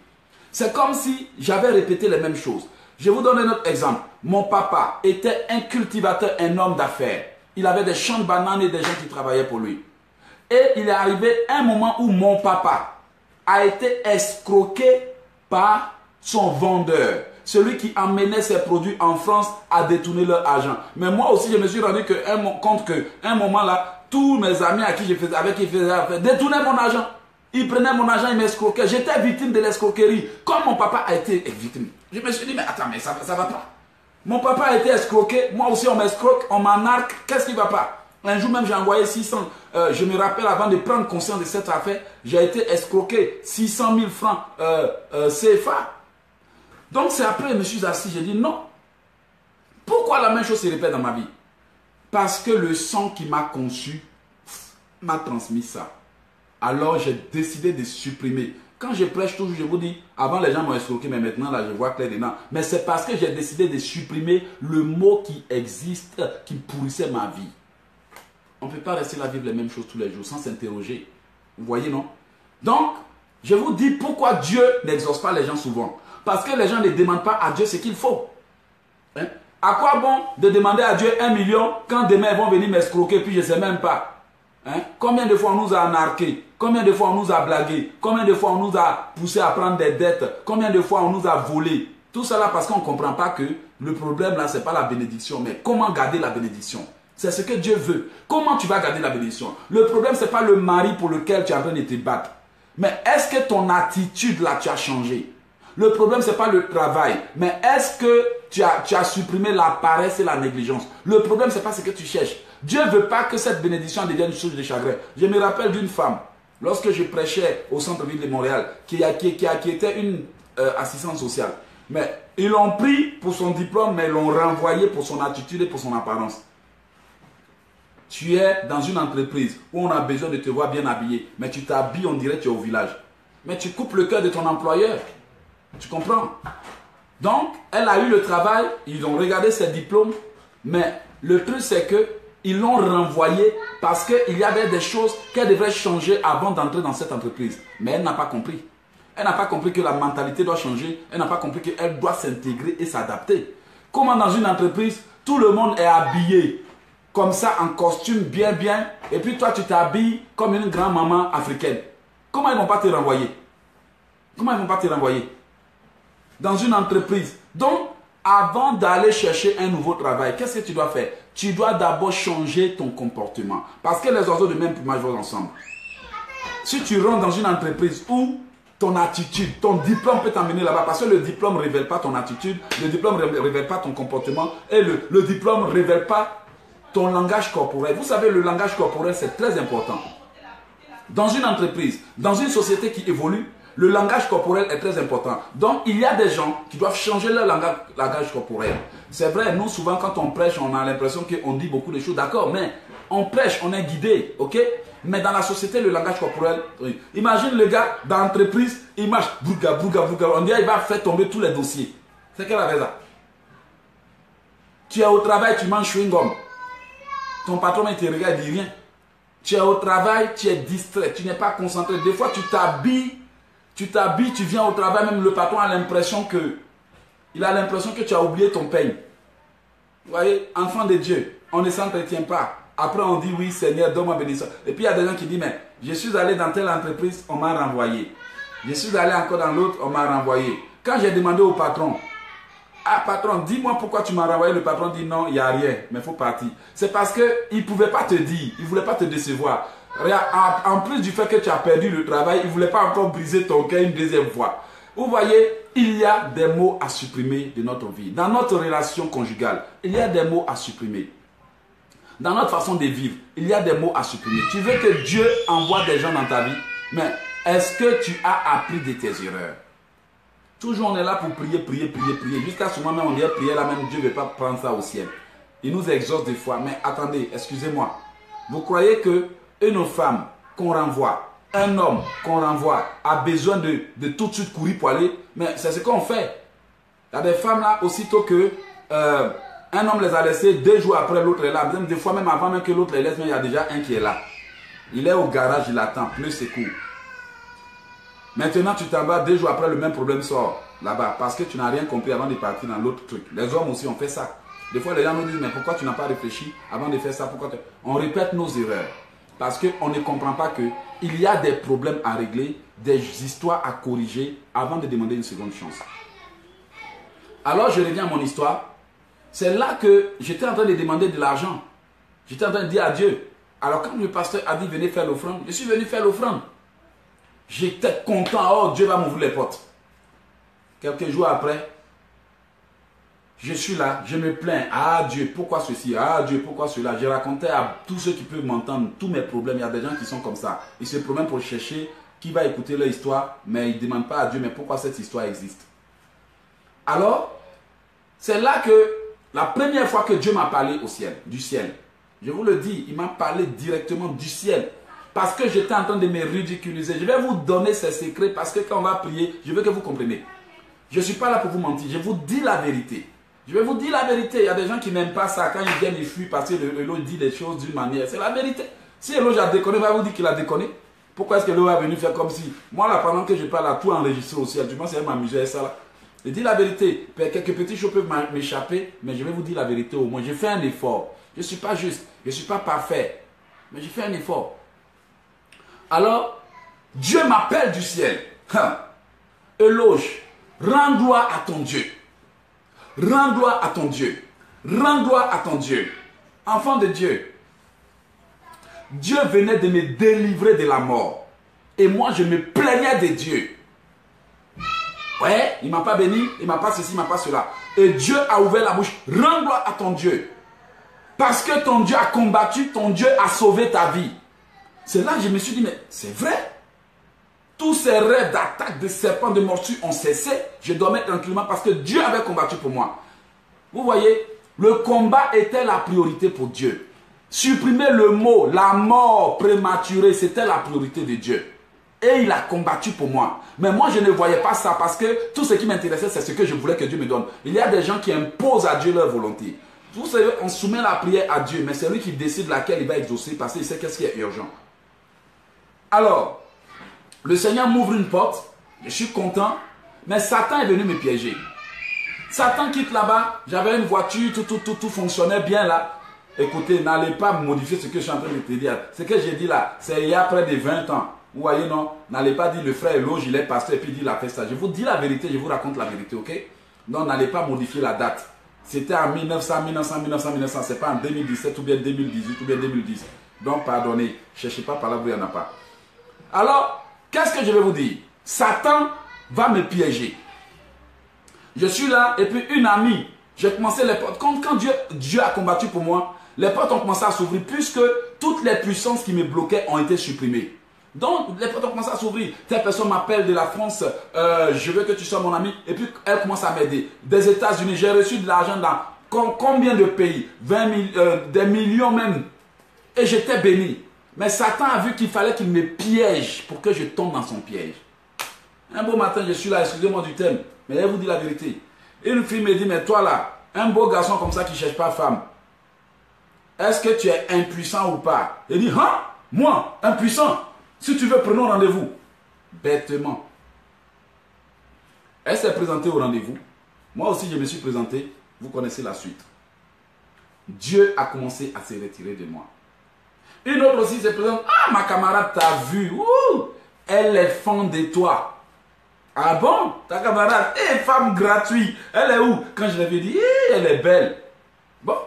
C'est comme si j'avais répété les mêmes choses. Je vous donne un autre exemple. Mon papa était un cultivateur, un homme d'affaires. Il avait des champs de bananes et des gens qui travaillaient pour lui. Et il est arrivé un moment où mon papa a été escroqué par son vendeur. Celui qui emmenait ses produits en France à détourner leur argent. Mais moi aussi, je me suis rendu compte qu'à un moment là, tous mes amis avec qui je faisais affaire détournaient mon argent. Ils prenaient mon argent, ils m'escroquaient. J'étais victime de l'escroquerie. Comme mon papa a été victime. Je me suis dit, mais attends, mais ça ne va pas. Mon papa a été escroqué. Moi aussi, on m'escroque, on m'enarque. Qu'est-ce qui ne va pas? Un jour même, j'ai envoyé 600. Je me rappelle, avant de prendre conscience de cette affaire, j'ai été escroqué 600 000 francs CFA. Donc, c'est après, je me suis assis, j'ai dit non. Pourquoi la même chose se répète dans ma vie? Parce que le sang qui m'a conçu m'a transmis ça. Alors, j'ai décidé de supprimer. Quand je prêche toujours, je vous dis, avant les gens m'ont escroqué, mais maintenant, là, je vois clair dedans. Mais c'est parce que j'ai décidé de supprimer le mot qui existe, qui pourrissait ma vie. On ne peut pas rester là vivre les mêmes choses tous les jours sans s'interroger. Vous voyez, non? Donc, je vous dis pourquoi Dieu n'exauce pas les gens souvent. Parce que les gens ne demandent pas à Dieu ce qu'il faut. Hein? À quoi bon de demander à Dieu 1 million quand demain ils vont venir m'escroquer puis je ne sais même pas? Hein? Combien de fois on nous a narqués? Combien de fois on nous a blagués? Combien de fois on nous a poussé à prendre des dettes? Combien de fois on nous a volé? Tout cela parce qu'on ne comprend pas que le problème là, ce n'est pas la bénédiction, mais comment garder la bénédiction? C'est ce que Dieu veut. Comment tu vas garder la bénédiction? Le problème, ce n'est pas le mari pour lequel tu es en train de te battre. Mais est-ce que ton attitude là, tu as changé? Le problème, ce n'est pas le travail. Mais est-ce que tu as supprimé la paresse et la négligence? Le problème, ce n'est pas ce que tu cherches. Dieu ne veut pas que cette bénédiction devienne une source de chagrin. Je me rappelle d'une femme, lorsque je prêchais au centre-ville de Montréal, qui était une assistante sociale. Mais ils l'ont pris pour son diplôme, mais ils l'ont renvoyé pour son attitude et pour son apparence. Tu es dans une entreprise où on a besoin de te voir bien habillé, mais tu t'habilles, on dirait que tu es au village. Mais tu coupes le cœur de ton employeur. Tu comprends? Donc, elle a eu le travail, ils ont regardé ses diplômes, mais le truc c'est que ils l'ont renvoyée parce qu'il y avait des choses qu'elle devrait changer avant d'entrer dans cette entreprise. Mais elle n'a pas compris. Elle n'a pas compris que la mentalité doit changer. Elle n'a pas compris qu'elle doit s'intégrer et s'adapter. Comment dans une entreprise, tout le monde est habillé comme ça en costume bien, et puis toi tu t'habilles comme une grand-maman africaine. Comment ils ne vont pas te renvoyer? Comment ils ne vont pas te renvoyer? Dans une entreprise. Donc, avant d'aller chercher un nouveau travail, qu'est-ce que tu dois faire? Tu dois d'abord changer ton comportement. Parce que les oiseaux de même plumage volent ensemble. Si tu rentres dans une entreprise où ton attitude, ton diplôme peut t'amener là-bas, parce que le diplôme ne révèle pas ton attitude, le diplôme ne révèle pas ton comportement, et le diplôme ne révèle pas ton langage corporel. Vous savez, le langage corporel, c'est très important. Dans une entreprise, dans une société qui évolue, le langage corporel est très important. Donc, il y a des gens qui doivent changer leur langage corporel. C'est vrai, nous, souvent, quand on prêche, on a l'impression qu'on dit beaucoup de choses. D'accord, mais on prêche, on est guidé, ok? Mais dans la société, le langage corporel, oui. Imagine le gars dans l'entreprise, il marche, bouga, bouga, bouga. On dirait qu'il va faire tomber tous les dossiers. C'est quelle avait ça? Tu es au travail, tu manges chewing-gum. Ton patron, il te regarde, il dit rien. Tu es au travail, tu es distrait, tu n'es pas concentré. Des fois, tu t'habilles, tu viens au travail, même le patron a l'impression que tu as oublié ton peigne. Vous voyez, enfant de Dieu, on ne s'entretient pas. Après, on dit oui, Seigneur, donne-moi bénédiction. Et puis, il y a des gens qui disent, mais je suis allé dans telle entreprise, on m'a renvoyé. Je suis allé encore dans l'autre, on m'a renvoyé. Quand j'ai demandé au patron, ah patron, dis-moi pourquoi tu m'as renvoyé. Le patron dit non, il n'y a rien, mais il faut partir. C'est parce qu'il ne pouvait pas te dire, il ne voulait pas te décevoir. Regarde, en plus du fait que tu as perdu le travail, il ne voulait pas encore briser ton cœur une deuxième fois. Vous voyez, il y a des mots à supprimer de notre vie. Dans notre relation conjugale, il y a des mots à supprimer. Dans notre façon de vivre, il y a des mots à supprimer. Tu veux que Dieu envoie des gens dans ta vie, mais est-ce que tu as appris de tes erreurs? Toujours on est là pour prier, prier, prier, prier. Jusqu'à ce moment même, on dit prier là même, Dieu ne veut pas prendre ça au ciel. Il nous exauce des fois. Mais attendez, excusez-moi. Vous croyez que une femme qu'on renvoie, un homme qu'on renvoie, a besoin de tout de suite courir pour aller? Mais c'est ce qu'on fait. Il y a des femmes là, aussitôt que un homme les a laissés, 2 jours après l'autre est là. Même des fois, même avant même que l'autre les laisse, mais il y a déjà un qui est là. Il est au garage, il attend, plus c'est court. Maintenant, tu t'en vas, 2 jours après, le même problème sort là-bas. Parce que tu n'as rien compris avant de partir dans l'autre truc. Les hommes aussi ont fait ça. Des fois, les gens nous disent, mais pourquoi tu n'as pas réfléchi avant de faire ça? On répète nos erreurs. Parce qu'on ne comprend pas qu'il y a des problèmes à régler, des histoires à corriger avant de demander une seconde chance. Alors, je reviens à mon histoire. C'est là que j'étais en train de demander de l'argent. J'étais en train de dire à Dieu. Alors, quand le pasteur a dit, venez faire l'offrande, je suis venu faire l'offrande. J'étais content. Oh, Dieu va m'ouvrir les portes. Quelques jours après, je suis là, je me plains. Ah Dieu, pourquoi ceci? Ah Dieu, pourquoi cela? Je racontais à tous ceux qui peuvent m'entendre tous mes problèmes. Il y a des gens qui sont comme ça. Ils se promènent pour chercher qui va écouter leur histoire, mais ils ne demandent pas à Dieu, mais pourquoi cette histoire existe? Alors, c'est là que la première fois que Dieu m'a parlé au ciel, du ciel, je vous le dis, il m'a parlé directement du ciel. Parce que j'étais en train de me ridiculiser. Je vais vous donner ces secrets parce que quand on va prier, je veux que vous compreniez. Je ne suis pas là pour vous mentir, je vous dis la vérité. Je vais vous dire la vérité. Il y a des gens qui n'aiment pas ça. Quand ils viennent, ils fuient parce que Elo dit des choses d'une manière. C'est la vérité. Si Elo a déconné, va vous dire qu'il a déconné. Pourquoi est-ce que Elo est venu faire comme si... Moi là, pendant que je parle, à tout enregistré aussi. Tu penses qu'elle m'amusait à ça là? Je dis la vérité. Quelques petits choses peuvent m'échapper, mais je vais vous dire la vérité au moins. J'ai fait un effort. Je ne suis pas juste. Je ne suis pas parfait. Mais j'ai fait un effort. Alors, Dieu m'appelle du ciel. Éloge. Rends gloire à ton Dieu. Rends gloire à ton Dieu. Rends gloire à ton Dieu. Enfant de Dieu. Dieu venait de me délivrer de la mort. Et moi, je me plaignais de Dieu. Ouais, il ne m'a pas béni, il ne m'a pas ceci, il ne m'a pas cela. Et Dieu a ouvert la bouche. Rends gloire à ton Dieu. Parce que ton Dieu a combattu, ton Dieu a sauvé ta vie. C'est là que je me suis dit, mais c'est vrai. Tous ces rêves d'attaque, de serpents, de morsures ont cessé. Je dormais tranquillement parce que Dieu avait combattu pour moi. Vous voyez, le combat était la priorité pour Dieu. Supprimer le mot, la mort prématurée, c'était la priorité de Dieu. Et il a combattu pour moi. Mais moi, je ne voyais pas ça parce que tout ce qui m'intéressait, c'est ce que je voulais que Dieu me donne. Il y a des gens qui imposent à Dieu leur volonté. Vous savez, on soumet la prière à Dieu, mais c'est lui qui décide laquelle il va exaucer parce qu'il sait qu'est-ce qui est urgent. Alors, le Seigneur m'ouvre une porte, je suis content, mais Satan est venu me piéger. Satan quitte là-bas, j'avais une voiture, tout fonctionnait bien là. Écoutez, n'allez pas modifier ce que je suis en train de te dire. Ce que j'ai dit là, c'est il y a près de 20 ans. Vous voyez, non? N'allez pas dire le frère Eloge, il est pasteur et puis il a fait ça. Je vous dis la vérité, je vous raconte la vérité, ok? Donc, n'allez pas modifier la date. C'était en 1900, c'est pas en 2017 ou bien 2018 ou bien 2010. Donc, pardonnez, ne cherchez pas par là où il n'y en a pas. Alors, qu'est-ce que je vais vous dire? Satan va me piéger. Je suis là et puis une amie, j'ai commencé les portes. Quand Dieu a combattu pour moi, les portes ont commencé à s'ouvrir puisque toutes les puissances qui me bloquaient ont été supprimées. Donc, les portes ont commencé à s'ouvrir. Telle personne m'appelle de la France, je veux que tu sois mon ami. Et puis, elle commence à m'aider. Des États-Unis, j'ai reçu de l'argent dans combien de pays? 20 000, des millions même. Et j'étais béni. Mais Satan a vu qu'il fallait qu'il me piège pour que je tombe dans son piège. Un beau matin, je suis là, excusez-moi du thème, mais elle vous dit la vérité. Une fille me dit, mais toi là, un beau garçon comme ça qui ne cherche pas femme, est-ce que tu es impuissant ou pas? Elle dit, hein? Moi, impuissant? Si tu veux, prenons rendez-vous. Bêtement. Elle s'est présentée au rendez-vous. Moi aussi, je me suis présenté. Vous connaissez la suite. Dieu a commencé à se retirer de moi. Une autre aussi se présente. Ah, ma camarade t'a vu. Ouh, elle est fan de toi. Ah bon? Ta camarade, femme gratuite. Elle est où? Quand je l'avais dit, elle est belle. Bon,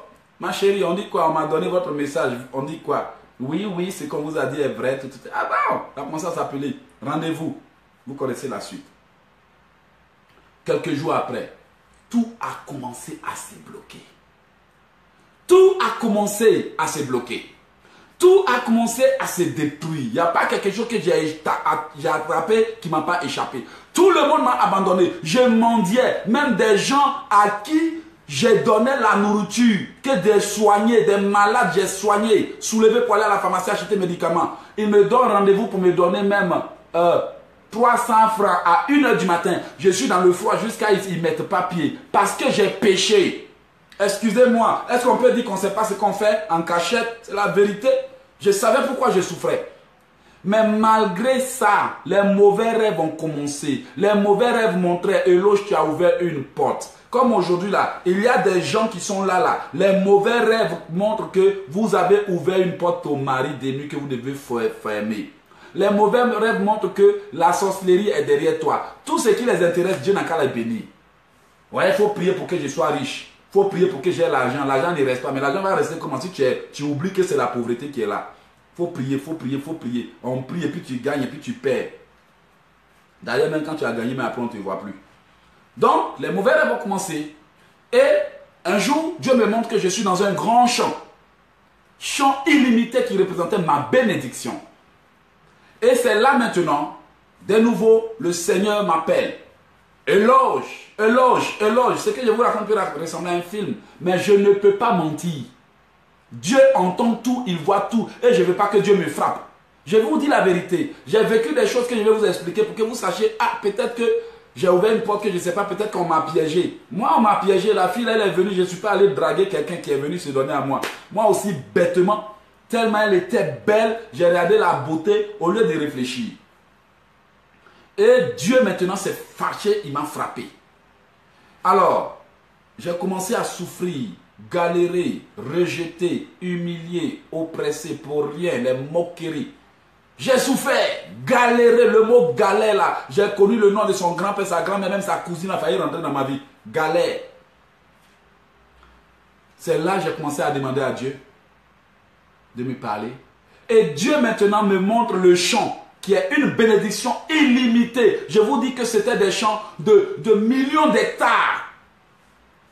ma chérie, on dit quoi? On m'a donné votre message. On dit quoi? Oui, oui, ce qu'on vous a dit est vrai. Tout. Ah bon, ça a commencé à s'appeler. Rendez-vous. Vous connaissez la suite. Quelques jours après, tout a commencé à se bloquer. Tout a commencé à se bloquer. Tout a commencé à se détruire. Il n'y a pas quelque chose que j'ai attrapé qui ne m'a pas échappé. Tout le monde m'a abandonné. Je mendiais. Même des gens à qui j'ai donné la nourriture, que des soignés, des malades, j'ai soigné, soulevé pour aller à la pharmacie acheter des médicaments. Ils me donnent rendez-vous pour me donner même 300 francs à 1h du matin. Je suis dans le froid jusqu'à ils ne mettent pas pied. Parce que j'ai péché. Excusez-moi, est-ce qu'on peut dire qu'on ne sait pas ce qu'on fait en cachette? C'est la vérité. Je savais pourquoi je souffrais. Mais malgré ça, les mauvais rêves ont commencé. Les mauvais rêves montraient, Eloge, tu as ouvert une porte. Comme aujourd'hui là, il y a des gens qui sont là. Les mauvais rêves montrent que vous avez ouvert une porte au mari des nuits que vous devez fermer. Les mauvais rêves montrent que la sorcellerie est derrière toi. Tout ce qui les intéresse, Dieu n'a qu'à les bénir. Ouais, il faut prier pour que je sois riche. Il faut prier pour que j'ai l'argent. L'argent ne reste pas. Mais l'argent va rester comme si tu oublies que c'est la pauvreté qui est là. Il faut prier, il faut prier, il faut prier. On prie et puis tu gagnes et puis tu perds. D'ailleurs, même quand tu as gagné, mais après on ne te voit plus. Donc, les mauvais rêves vont commencer. Et un jour, Dieu me montre que je suis dans un grand champ. Champ illimité qui représentait ma bénédiction. Et c'est là maintenant, de nouveau, le Seigneur m'appelle. Éloge, éloge, éloge. Ce que je vous raconte peut ressembler à un film, mais je ne peux pas mentir. Dieu entend tout, il voit tout, et je ne veux pas que Dieu me frappe. Je vous dis la vérité. J'ai vécu des choses que je vais vous expliquer pour que vous sachiez, ah, peut-être que j'ai ouvert une porte que je ne sais pas, peut-être qu'on m'a piégé. Moi, on m'a piégé, la fille, elle est venue, je ne suis pas allé draguer quelqu'un qui est venu se donner à moi. Moi aussi, bêtement, tellement elle était belle, j'ai regardé la beauté au lieu de réfléchir. Et Dieu maintenant s'est fâché, il m'a frappé. Alors, j'ai commencé à souffrir, galérer, rejeter, humilier, oppressé pour rien, les moqueries. J'ai souffert, galéré, le mot galère là. J'ai connu le nom de son grand-père, sa grand-mère, même sa cousine a failli rentrer dans ma vie. Galère. C'est là que j'ai commencé à demander à Dieu de me parler. Et Dieu maintenant me montre le champ qui est une bénédiction illimitée. Je vous dis que c'était des champs de millions d'hectares.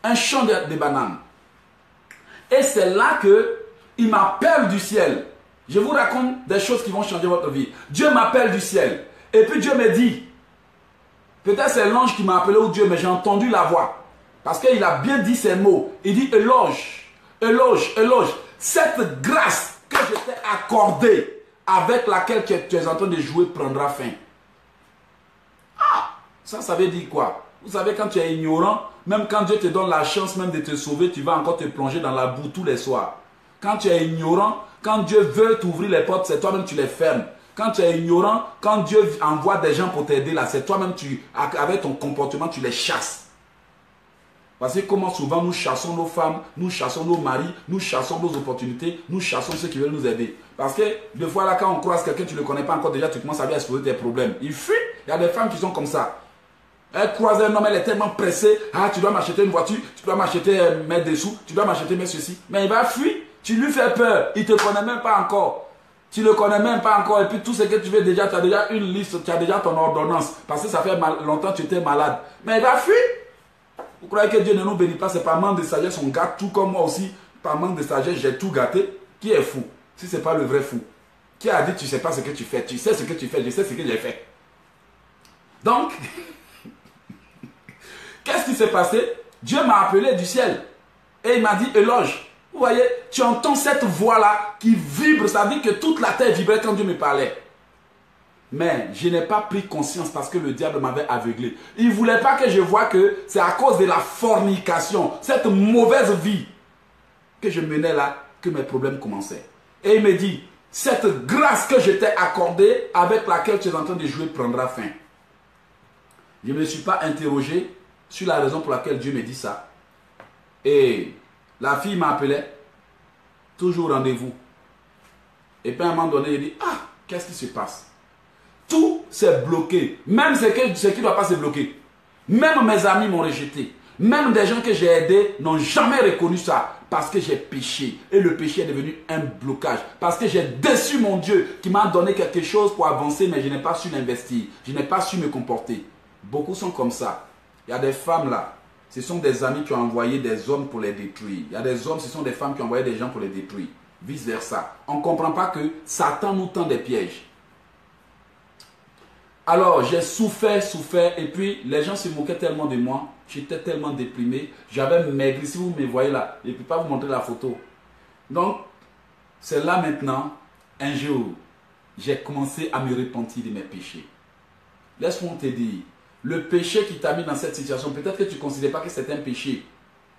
Un champ de bananes. Et c'est là qu'il m'appelle du ciel. Je vous raconte des choses qui vont changer votre vie. Dieu m'appelle du ciel. Et puis Dieu me dit, peut-être c'est l'ange qui m'a appelé ou Dieu, mais j'ai entendu la voix. Parce qu'il a bien dit ces mots. Il dit, éloge, éloge, éloge. Cette grâce que je t'ai accordée, avec laquelle tu es en train de jouer, prendra fin. Ah, ça veut dire quoi? Vous savez, quand tu es ignorant, même quand Dieu te donne la chance même de te sauver, tu vas encore te plonger dans la boue tous les soirs. Quand tu es ignorant, quand Dieu veut t'ouvrir les portes, c'est toi-même tu les fermes. Quand tu es ignorant, quand Dieu envoie des gens pour t'aider là, c'est toi-même avec ton comportement, tu les chasses. Parce que comment souvent nous chassons nos femmes, nous chassons nos maris, nous chassons nos opportunités, nous chassons ceux qui veulent nous aider. Parce que des fois là, quand on croise quelqu'un, tu ne le connais pas encore, déjà tu commences à lui exposer tes problèmes. Il fuit. Il y a des femmes qui sont comme ça. Elle croise un homme, elle est tellement pressée. Ah, tu dois m'acheter une voiture, tu dois m'acheter mettre des sous, tu dois m'acheter mettre ceci. Mais il va fuir. Tu lui fais peur. Il ne te connaît même pas encore. Tu ne le connais même pas encore. Et puis tout ce que tu veux déjà, tu as déjà une liste, tu as déjà ton ordonnance. Parce que ça fait longtemps que tu étais malade. Mais il va fuir. Vous croyez que Dieu ne nous bénit pas? C'est par manque de sagesse, on gâte tout comme moi aussi. Par manque de sagesse, j'ai tout gâté. Qui est fou? Si ce n'est pas le vrai fou. Qui a dit tu ne sais pas ce que tu fais? Tu sais ce que tu fais, je sais ce que j'ai fait. Donc, qu'est-ce qui s'est passé? Dieu m'a appelé du ciel. Et il m'a dit, éloge. Vous voyez, tu entends cette voix-là qui vibre. Ça veut dire que toute la terre vibrait quand Dieu me parlait. Mais je n'ai pas pris conscience parce que le diable m'avait aveuglé. Il ne voulait pas que je voie que c'est à cause de la fornication, cette mauvaise vie que je menais là, que mes problèmes commençaient. Et il me dit, cette grâce que je t'ai accordée, avec laquelle tu es en train de jouer, prendra fin. Je ne me suis pas interrogé sur la raison pour laquelle Dieu me dit ça. Et la fille m'appelait, toujours rendez-vous. Et puis à un moment donné, il dit, ah, qu'est-ce qui se passe? Tout s'est bloqué. Même ce qui ne doit pas se bloquer. Même mes amis m'ont rejeté. Même des gens que j'ai aidés n'ont jamais reconnu ça parce que j'ai péché. Et le péché est devenu un blocage. Parce que j'ai déçu mon Dieu qui m'a donné quelque chose pour avancer, mais je n'ai pas su l'investir. Je n'ai pas su me comporter. Beaucoup sont comme ça. Il y a des femmes là. Ce sont des amis qui ont envoyé des hommes pour les détruire. Il y a des hommes, ce sont des femmes qui ont envoyé des gens pour les détruire. Vice versa. On ne comprend pas que Satan nous tend des pièges. Alors, j'ai souffert, et puis les gens se moquaient tellement de moi, j'étais tellement déprimé, j'avais maigri, si vous me voyez là, je ne peux pas vous montrer la photo. Donc, c'est là maintenant, un jour, j'ai commencé à me repentir de mes péchés. Laisse-moi te dire, le péché qui t'a mis dans cette situation, peut-être que tu ne considères pas que c'est un péché,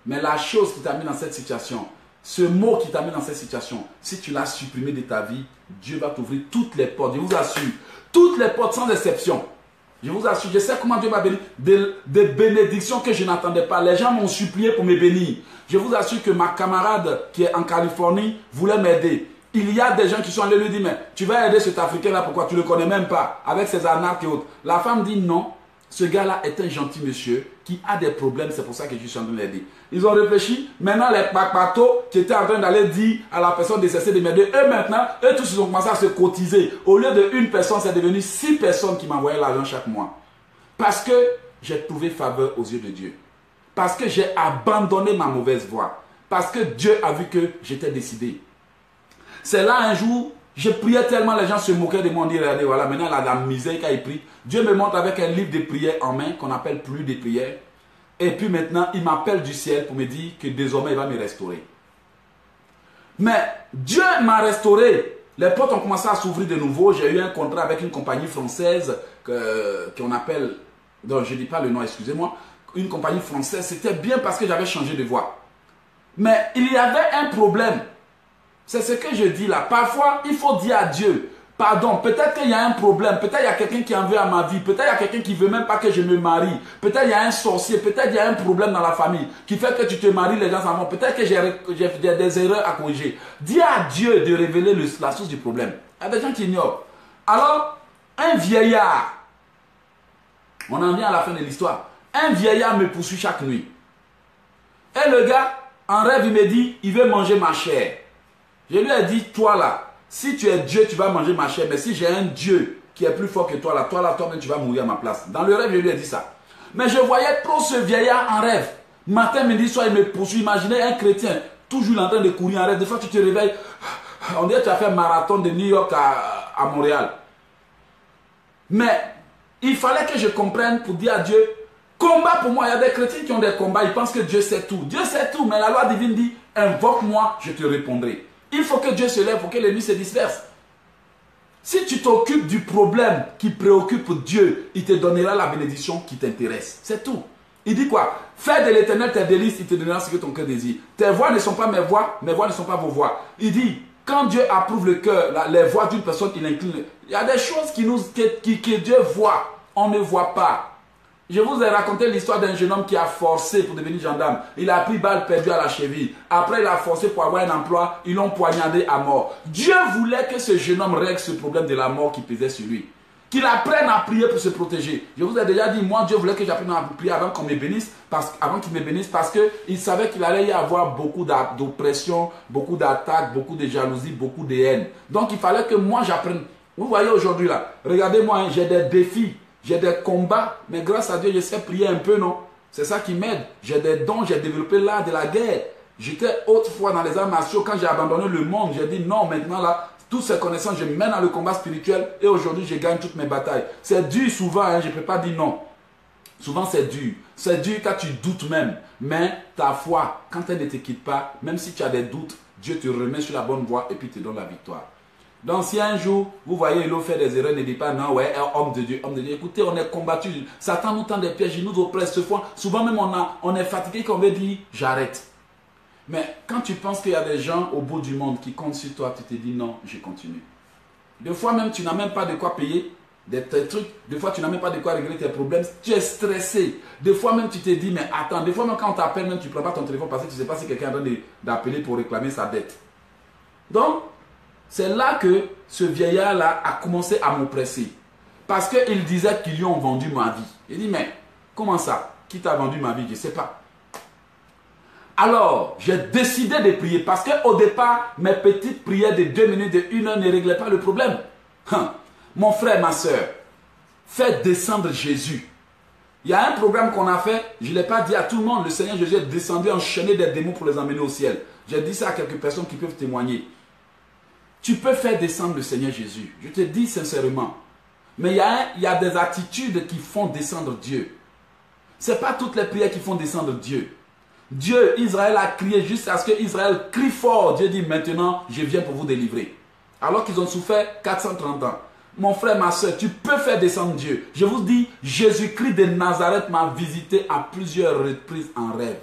mais la chose qui t'a mis dans cette situation, ce mot qui t'a mis dans cette situation, si tu l'as supprimé de ta vie, Dieu va t'ouvrir toutes les portes, je vous assure. Toutes les portes sans exception. Je vous assure, je sais comment Dieu m'a béni. Des bénédictions que je n'attendais pas. Les gens m'ont supplié pour me bénir. Je vous assure que ma camarade qui est en Californie voulait m'aider. Il y a des gens qui sont allés lui dire, mais tu vas aider cet Africain-là, pourquoi tu ne le connais même pas, avec ses arnaques et autres. La femme dit non, ce gars-là est un gentil monsieur qui a des problèmes, c'est pour ça que je suis en train de l'aider. Ils ont réfléchi, maintenant les papatos qui étaient en train d'aller dire à la personne de cesser de m'aider, eux maintenant, eux tous ils ont commencé à se cotiser. Au lieu de une personne, c'est devenu 6 personnes qui m'envoyaient l'argent chaque mois. Parce que j'ai trouvé faveur aux yeux de Dieu. Parce que j'ai abandonné ma mauvaise voie. Parce que Dieu a vu que j'étais décidé. C'est là un jour, je priais tellement, les gens se moquaient de moi, on dit, regardez, voilà, maintenant la misère qu'il a pris. Dieu me montre avec un livre de prières en main, qu'on appelle plus de prières. Et puis maintenant, il m'appelle du ciel pour me dire que désormais, il va me restaurer. Mais Dieu m'a restauré. Les portes ont commencé à s'ouvrir de nouveau. J'ai eu un contrat avec une compagnie française qu'on appelle, donc je ne dis pas le nom, excusez-moi, une compagnie française. C'était bien parce que j'avais changé de voie. Mais il y avait un problème. C'est ce que je dis là. Parfois, il faut dire à Dieu, pardon, peut-être qu'il y a un problème, peut-être il y a quelqu'un qui en veut à ma vie, peut-être il y a quelqu'un qui ne veut même pas que je me marie, peut-être il y a un sorcier, peut-être il y a un problème dans la famille qui fait que tu te maries, les gens s'en vont, peut-être que j'ai des erreurs à corriger. Dis à Dieu de révéler la source du problème. Il y a des gens qui ignorent. Alors, un vieillard, on en vient à la fin de l'histoire, un vieillard me poursuit chaque nuit. Et le gars, en rêve, il me dit, il veut manger ma chair. Je lui ai dit, toi là, si tu es Dieu, tu vas manger ma chair. Mais si j'ai un Dieu qui est plus fort que toi là, toi-même, tu vas mourir à ma place. Dans le rêve, je lui ai dit ça. Mais je voyais trop ce vieillard en rêve. Matin, midi, soir, il me poursuit. Imaginez un chrétien, toujours en train de courir en rêve. Des fois, tu te réveilles, on dirait que tu as fait un marathon de New York à Montréal. Mais il fallait que je comprenne pour dire à Dieu, combat pour moi. Il y a des chrétiens qui ont des combats, ils pensent que Dieu sait tout. Dieu sait tout, mais la loi divine dit, invoque-moi, je te répondrai. Il faut que Dieu se lève pour que l'ennemi se disperse. Si tu t'occupes du problème qui préoccupe Dieu, il te donnera la bénédiction qui t'intéresse. C'est tout. Il dit quoi? Fais de l'Éternel tes délices, il te donnera ce que ton cœur désire. Tes voix ne sont pas mes voix ne sont pas vos voix. Il dit, quand Dieu approuve le cœur, les voix d'une personne, il incline. Il y a des choses que Dieu voit, on ne voit pas. Je vous ai raconté l'histoire d'un jeune homme qui a forcé pour devenir gendarme. Il a pris balle perdue à la cheville. Après, il a forcé pour avoir un emploi. Ils l'ont poignardé à mort. Dieu voulait que ce jeune homme règle ce problème de la mort qui pesait sur lui. Qu'il apprenne à prier pour se protéger. Je vous ai déjà dit, moi, Dieu voulait que j'apprenne à prier avant qu'on me bénisse, avant qu'il me bénisse, parce qu'il savait qu'il allait y avoir beaucoup d'oppression, beaucoup d'attaques, beaucoup de jalousie, beaucoup de haine. Donc, il fallait que moi, j'apprenne. Vous voyez aujourd'hui là, regardez-moi, hein, j'ai des défis. J'ai des combats, mais grâce à Dieu, je sais prier un peu, non? C'est ça qui m'aide. J'ai des dons, j'ai développé l'art de la guerre. J'étais autrefois dans les arts martiaux. Quand j'ai abandonné le monde, j'ai dit non, maintenant là, toutes ces connaissances, je mène dans le combat spirituel et aujourd'hui, je gagne toutes mes batailles. C'est dur souvent, hein, je ne peux pas dire non. Souvent, c'est dur. C'est dur quand tu doutes même. Mais ta foi, quand elle ne te quitte pas, même si tu as des doutes, Dieu te remet sur la bonne voie et puis te donne la victoire. Donc si un jour, vous voyez Elo fait des erreurs, ne dites pas non, ouais, homme de Dieu, homme de Dieu. Écoutez, on est combattu. Satan nous tend des pièges, il nous oppresse ce fois. Souvent même, on est fatigué qu'on veut dire, j'arrête. Mais quand tu penses qu'il y a des gens au bout du monde qui comptent sur toi, tu te dis non, je continue. Des fois même, tu n'as même pas de quoi payer des trucs. Des fois, tu n'as même pas de quoi régler tes problèmes. Tu es stressé. Des fois même, tu te dis, mais attends. Des fois même, quand on t'appelle, même tu ne prends pas ton téléphone parce que tu ne sais pas si quelqu'un est en train d'appeler pour réclamer sa dette. Donc, c'est là que ce vieillard-là a commencé à m'oppresser. Parce qu'il disait qu'ils lui ont vendu ma vie. Il dit, mais comment ça? Qui t'a vendu ma vie? Je ne sais pas. Alors, j'ai décidé de prier parce qu'au départ, mes petites prières de 2 minutes, de 1 heure ne réglaient pas le problème. Mon frère, ma soeur, faites descendre Jésus. Il y a un programme qu'on a fait, je ne l'ai pas dit à tout le monde, le Seigneur Jésus est descendu enchaîner des démons pour les emmener au ciel. J'ai dit ça à quelques personnes qui peuvent témoigner. Tu peux faire descendre le Seigneur Jésus, je te dis sincèrement. Mais il y a des attitudes qui font descendre Dieu. Ce n'est pas toutes les prières qui font descendre Dieu. Dieu, Israël a crié jusqu'à ce que Israël crie fort. Dieu dit maintenant, je viens pour vous délivrer. Alors qu'ils ont souffert 430 ans. Mon frère, ma soeur, tu peux faire descendre Dieu. Je vous dis, Jésus-Christ de Nazareth m'a visité à plusieurs reprises en rêve.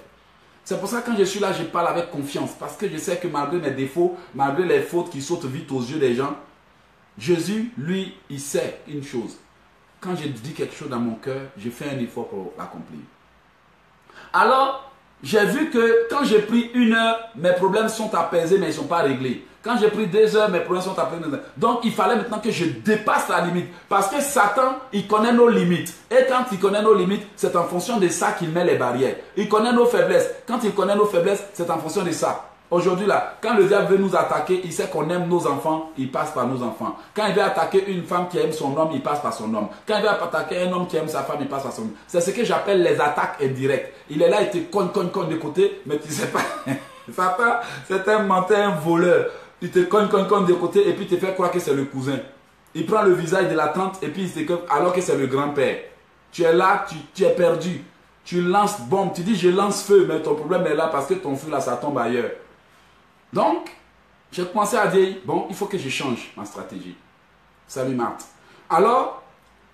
C'est pour ça que quand je suis là, je parle avec confiance. Parce que je sais que malgré mes défauts, malgré les fautes qui sautent vite aux yeux des gens, Jésus, lui, il sait une chose. Quand je dis quelque chose dans mon cœur, je fais un effort pour l'accomplir. Alors, j'ai vu que quand j'ai pris 1 heure, mes problèmes sont apaisés, mais ils ne sont pas réglés. Quand j'ai pris 2 heures, mes problèmes sont apaisés. Donc, il fallait maintenant que je dépasse la limite. Parce que Satan, il connaît nos limites. Et quand il connaît nos limites, c'est en fonction de ça qu'il met les barrières. Il connaît nos faiblesses. Quand il connaît nos faiblesses, c'est en fonction de ça. Aujourd'hui, là, quand le diable veut nous attaquer, il sait qu'on aime nos enfants, il passe par nos enfants. Quand il veut attaquer une femme qui aime son homme, il passe par son homme. Quand il veut attaquer un homme qui aime sa femme, il passe par son homme. C'est ce que j'appelle les attaques indirectes. Il est là, il te cogne de côté, mais tu ne sais pas. Satan, c'est un menteur, un voleur. Il te cogne de côté et puis il te fait croire que c'est le cousin. Il prend le visage de la tante et puis il se dit alors que c'est le grand-père. Tu es là, tu es perdu. Tu lances bombe, tu dis je lance feu, mais ton problème est là parce que ton feu là, ça tombe ailleurs. Donc, j'ai commencé à dire, bon, il faut que je change ma stratégie. Salut Marthe. Alors,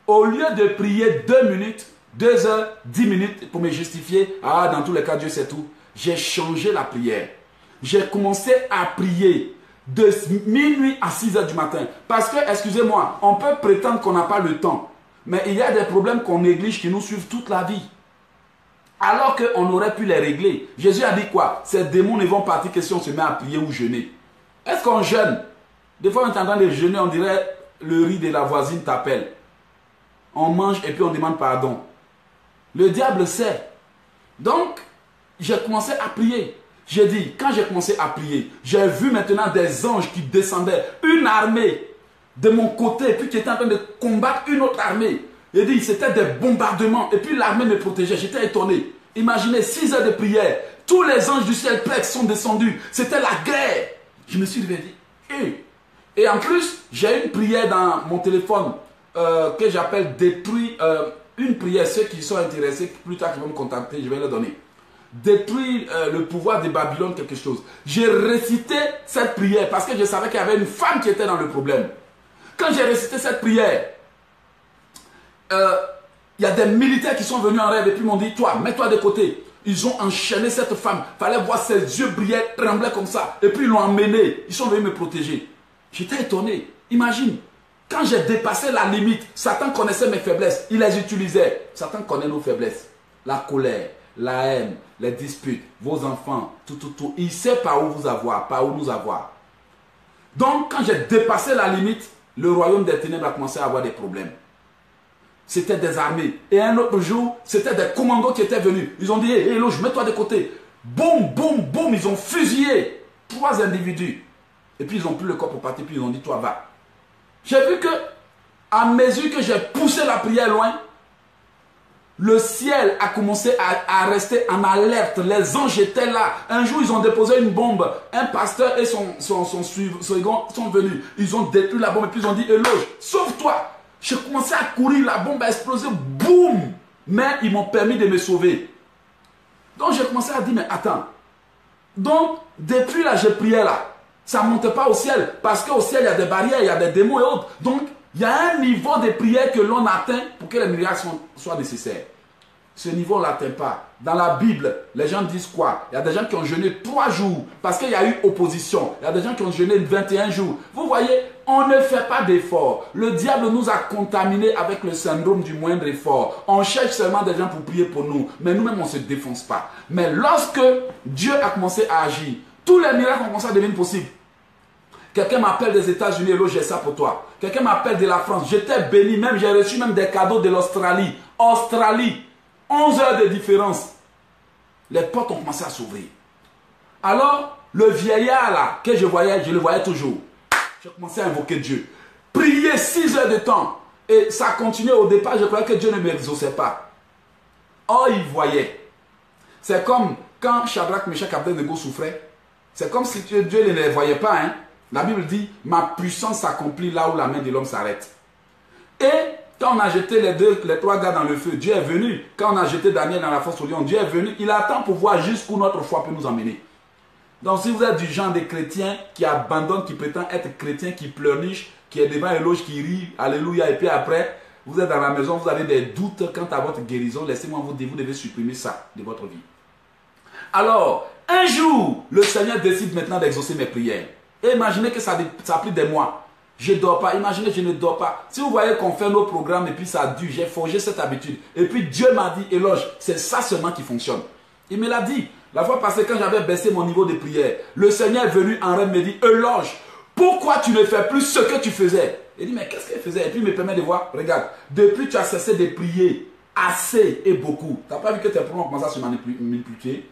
au lieu de prier 2 minutes, 2 heures, 10 minutes pour me justifier, dans tous les cas, Dieu sait tout, j'ai changé la prière. J'ai commencé à prier de minuit à 6 heures du matin. Parce que, excusez-moi, on peut prétendre qu'on n'a pas le temps, mais il y a des problèmes qu'on néglige qui nous suivent toute la vie. Alors qu'on aurait pu les régler. Jésus a dit quoi? Ces démons ne vont partir que si on se met à prier ou jeûner. Est-ce qu'on jeûne? Des fois, on est en train de jeûner, on dirait le riz de la voisine t'appelle. On mange et puis on demande pardon. Le diable sait. Donc, j'ai commencé à prier. J'ai dit, quand j'ai commencé à prier, j'ai vu maintenant des anges qui descendaient, une armée de mon côté, puis qui était en train de combattre une autre armée. Il dit, c'était des bombardements. Et puis l'armée me protégeait. J'étais étonné. Imaginez 6 heures de prière. Tous les anges du ciel plex sont descendus. C'était la guerre. Je me suis réveillé. Et en plus, j'ai une prière dans mon téléphone que j'appelle détruire. Une prière. Ceux qui sont intéressés, plus tard qui vont me contacter, je vais leur donner. Détruire le pouvoir de Babylone, quelque chose. J'ai récité cette prière parce que je savais qu'il y avait une femme qui était dans le problème. Quand j'ai récité cette prière, il y a des militaires qui sont venus en rêve et puis m'ont dit, toi, mets-toi de côté. Ils ont enchaîné cette femme. Il fallait voir ses yeux briller, trembler comme ça. Et puis ils l'ont emmenée. Ils sont venus me protéger. J'étais étonné. Imagine, quand j'ai dépassé la limite, Satan connaissait mes faiblesses. Il les utilisait. Satan connaît nos faiblesses. La colère, la haine, les disputes, vos enfants, tout. Il sait par où vous avoir, par où nous avoir. Donc, quand j'ai dépassé la limite, le royaume des ténèbres a commencé à avoir des problèmes. C'était des armées. Et un autre jour, c'était des commandos qui étaient venus. Ils ont dit, hé, Eloge, mets-toi de côté. Boum, boum, boum, ils ont fusillé 3 individus. Et puis ils ont pris le corps pour partir, puis ils ont dit, toi, va. J'ai vu que, à mesure que j'ai poussé la prière loin, le ciel a commencé à rester en alerte. Les anges étaient là. Un jour, ils ont déposé une bombe. Un pasteur et son second sont venus. Ils ont détruit la bombe et puis ils ont dit, Eloge, sauve-toi. J'ai commencé à courir, la bombe a explosé, boum! Mais ils m'ont permis de me sauver. Donc j'ai commencé à dire, mais attends. Donc, depuis là, j'ai prié là. Ça ne monte pas au ciel. Parce qu'au ciel, il y a des barrières, il y a des démons et autres. Donc, il y a un niveau de prière que l'on atteint pour que les miracles soient nécessaires. Ce niveau, on ne l'atteint pas. Dans la Bible, les gens disent quoi? Il y a des gens qui ont jeûné 3 jours parce qu'il y a eu opposition. Il y a des gens qui ont jeûné 21 jours. Vous voyez, on ne fait pas d'efforts. Le diable nous a contaminés avec le syndrome du moindre effort. On cherche seulement des gens pour prier pour nous. Mais nous-mêmes, on ne se défonce pas. Mais lorsque Dieu a commencé à agir, tous les miracles ont commencé à devenir possibles. Quelqu'un m'appelle des États-Unis, et j'ai ça pour toi. Quelqu'un m'appelle de la France. J'étais béni, même j'ai reçu même des cadeaux de l'Australie. Australie. 11 heures de différence. Les portes ont commencé à s'ouvrir. Alors, le vieillard là, que je le voyais toujours. J'ai commencé à invoquer Dieu. Prier 6 heures de temps. Et ça continuait au départ, je croyais que Dieu ne m'exauçait pas. Or, il voyait. C'est comme quand Shadrach, Meshach, Abednego souffraient. C'est comme si Dieu ne les voyait pas. Hein. La Bible dit, ma puissance s'accomplit là où la main de l'homme s'arrête. Et quand on a jeté les 3 gars dans le feu, Dieu est venu. Quand on a jeté Daniel dans la fosse au lion, Dieu est venu. Il attend pour voir jusqu'où notre foi peut nous emmener. Donc si vous êtes du genre de chrétien qui abandonne, qui prétend être chrétien, qui pleurniche, qui est devant une loge, qui rit, alléluia, et puis après, vous êtes dans la maison, vous avez des doutes quant à votre guérison, laissez-moi vous dire, vous devez supprimer ça de votre vie. Alors, un jour, le Seigneur décide maintenant d'exaucer mes prières. Et imaginez que ça a pris des mois. Je ne dors pas. Imaginez, je ne dors pas. Si vous voyez qu'on fait nos programmes et puis ça dure, j'ai forgé cette habitude. Et puis Dieu m'a dit, éloge, c'est ça seulement qui fonctionne. Il me l'a dit. La fois passée, quand j'avais baissé mon niveau de prière, le Seigneur est venu en rêve me dit, éloge, pourquoi tu ne fais plus ce que tu faisais? Il dit, mais qu'est-ce qu'il faisait? Et puis il me permet de voir, regarde, depuis tu as cessé de prier assez et beaucoup. Tu n'as pas vu que tes problèmes commencent à se multiplier?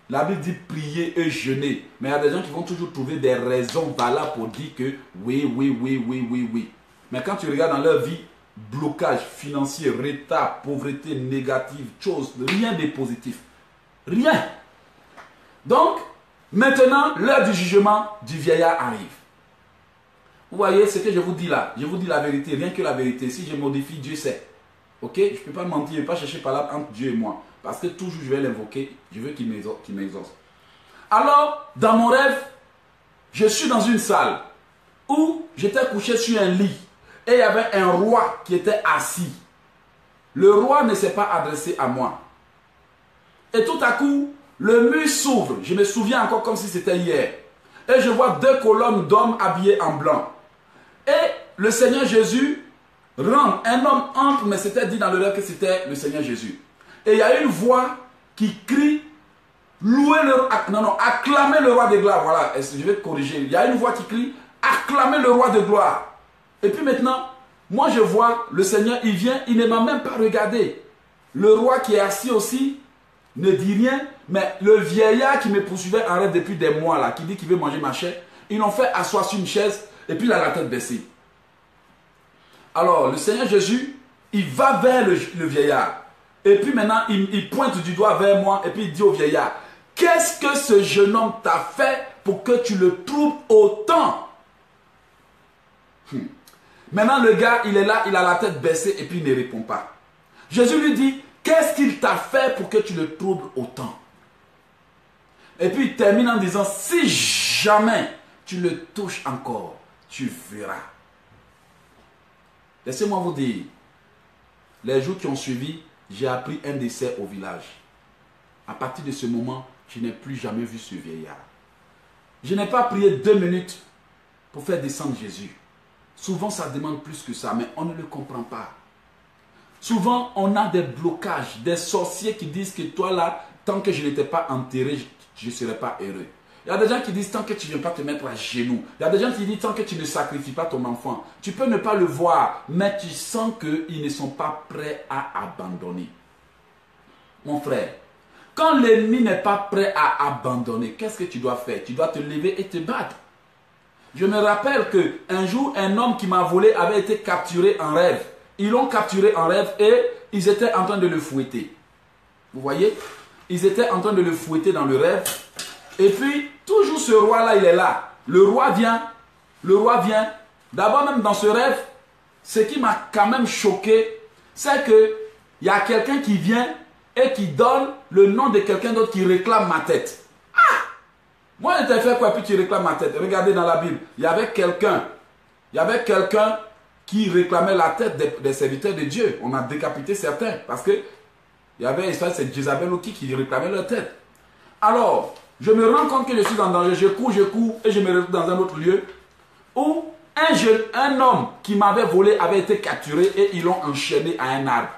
La Bible dit prier et jeûner. Mais il y a des gens qui vont toujours trouver des raisons valables pour dire que oui. Mais quand tu regardes dans leur vie, blocage financier, retard, pauvreté négative, chose, rien de positif. Rien. Donc, maintenant, l'heure du jugement du vieillard arrive. Vous voyez ce que je vous dis là? Je vous dis la vérité, rien que la vérité. Si je modifie, Dieu sait. Ok? Je ne peux pas mentir, je ne peux pas chercher par là entre Dieu et moi. Parce que toujours je vais l'invoquer, je veux qu'il m'exauce. Alors, dans mon rêve, je suis dans une salle où j'étais couché sur un lit. Et il y avait un roi qui était assis. Le roi ne s'est pas adressé à moi. Et tout à coup, le mur s'ouvre. Je me souviens encore comme si c'était hier. Et je vois 2 colonnes d'hommes habillés en blanc. Et le Seigneur Jésus rentre. Un homme entre, mais c'était dit dans le rêve que c'était le Seigneur Jésus. Et il y a une voix qui crie, acclamez le roi de gloire. Voilà, je vais te corriger. Il y a une voix qui crie, acclamez le roi de gloire. Et puis maintenant, moi je vois le Seigneur, il vient, il ne m'a même pas regardé. Le roi qui est assis aussi ne dit rien, mais le vieillard qui me poursuivait en rêve depuis des mois, là, qui dit qu'il veut manger ma chair, ils l'ont fait asseoir sur une chaise et puis il a la tête baissée. Alors, le Seigneur Jésus, il va vers le vieillard. Et puis maintenant, il pointe du doigt vers moi et puis il dit au vieillard, qu'est-ce que ce jeune homme t'a fait pour que tu le troubles autant? Maintenant, le gars, il est là, il a la tête baissée et puis il ne répond pas. Jésus lui dit, qu'est-ce qu'il t'a fait pour que tu le troubles autant? Et puis il termine en disant, si jamais tu le touches encore, tu verras. Laissez-moi vous dire, les jours qui ont suivi, j'ai appris un décès au village. À partir de ce moment, je n'ai plus jamais vu ce vieillard. Je n'ai pas prié 2 minutes pour faire descendre Jésus. Souvent, ça demande plus que ça, mais on ne le comprend pas. Souvent, on a des blocages, des sorciers qui disent que toi là, tant que je n'étais pas enterré, je ne serai pas heureux. Il y a des gens qui disent tant que tu ne viens pas te mettre à genoux. Il y a des gens qui disent tant que tu ne sacrifies pas ton enfant. Tu peux ne pas le voir, mais tu sens qu'ils ne sont pas prêts à abandonner. Mon frère, quand l'ennemi n'est pas prêt à abandonner, qu'est-ce que tu dois faire? Tu dois te lever et te battre. Je me rappelle qu'un jour, un homme qui m'a volé avait été capturé en rêve. Ils l'ont capturé en rêve et ils étaient en train de le fouetter. Vous voyez? Ils étaient en train de le fouetter dans le rêve. Et puis, toujours ce roi-là, il est là. Le roi vient. D'abord, même dans ce rêve, ce qui m'a quand même choqué, c'est qu'il y a quelqu'un qui vient et qui donne le nom de quelqu'un d'autre qui réclame ma tête. Ah! Moi, je t'ai fait quoi puis tu réclames ma tête? Regardez dans la Bible. Il y avait quelqu'un qui réclamait la tête des serviteurs de Dieu. On a décapité certains parce que il y avait l'histoire, c'est Jézabel qui réclamait leur tête. Alors, je me rends compte que je suis en danger, je cours et je me retrouve dans un autre lieu où un homme qui m'avait volé avait été capturé et ils l'ont enchaîné à un arbre.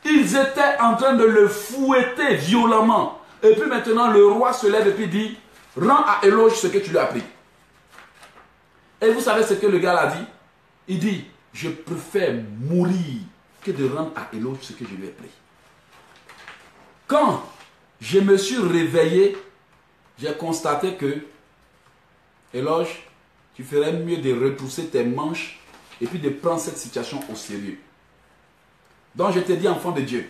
Ils étaient en train de le fouetter violemment. Et puis maintenant, le roi se lève et puis dit, rends à Éloge ce que tu lui as pris. Et vous savez ce que le gars a dit? Il dit, je préfère mourir que de rendre à Éloge ce que je lui ai pris. Quand je me suis réveillé, j'ai constaté que, Éloge, tu ferais mieux de retrousser tes manches et puis de prendre cette situation au sérieux. Donc je te dis, enfant de Dieu,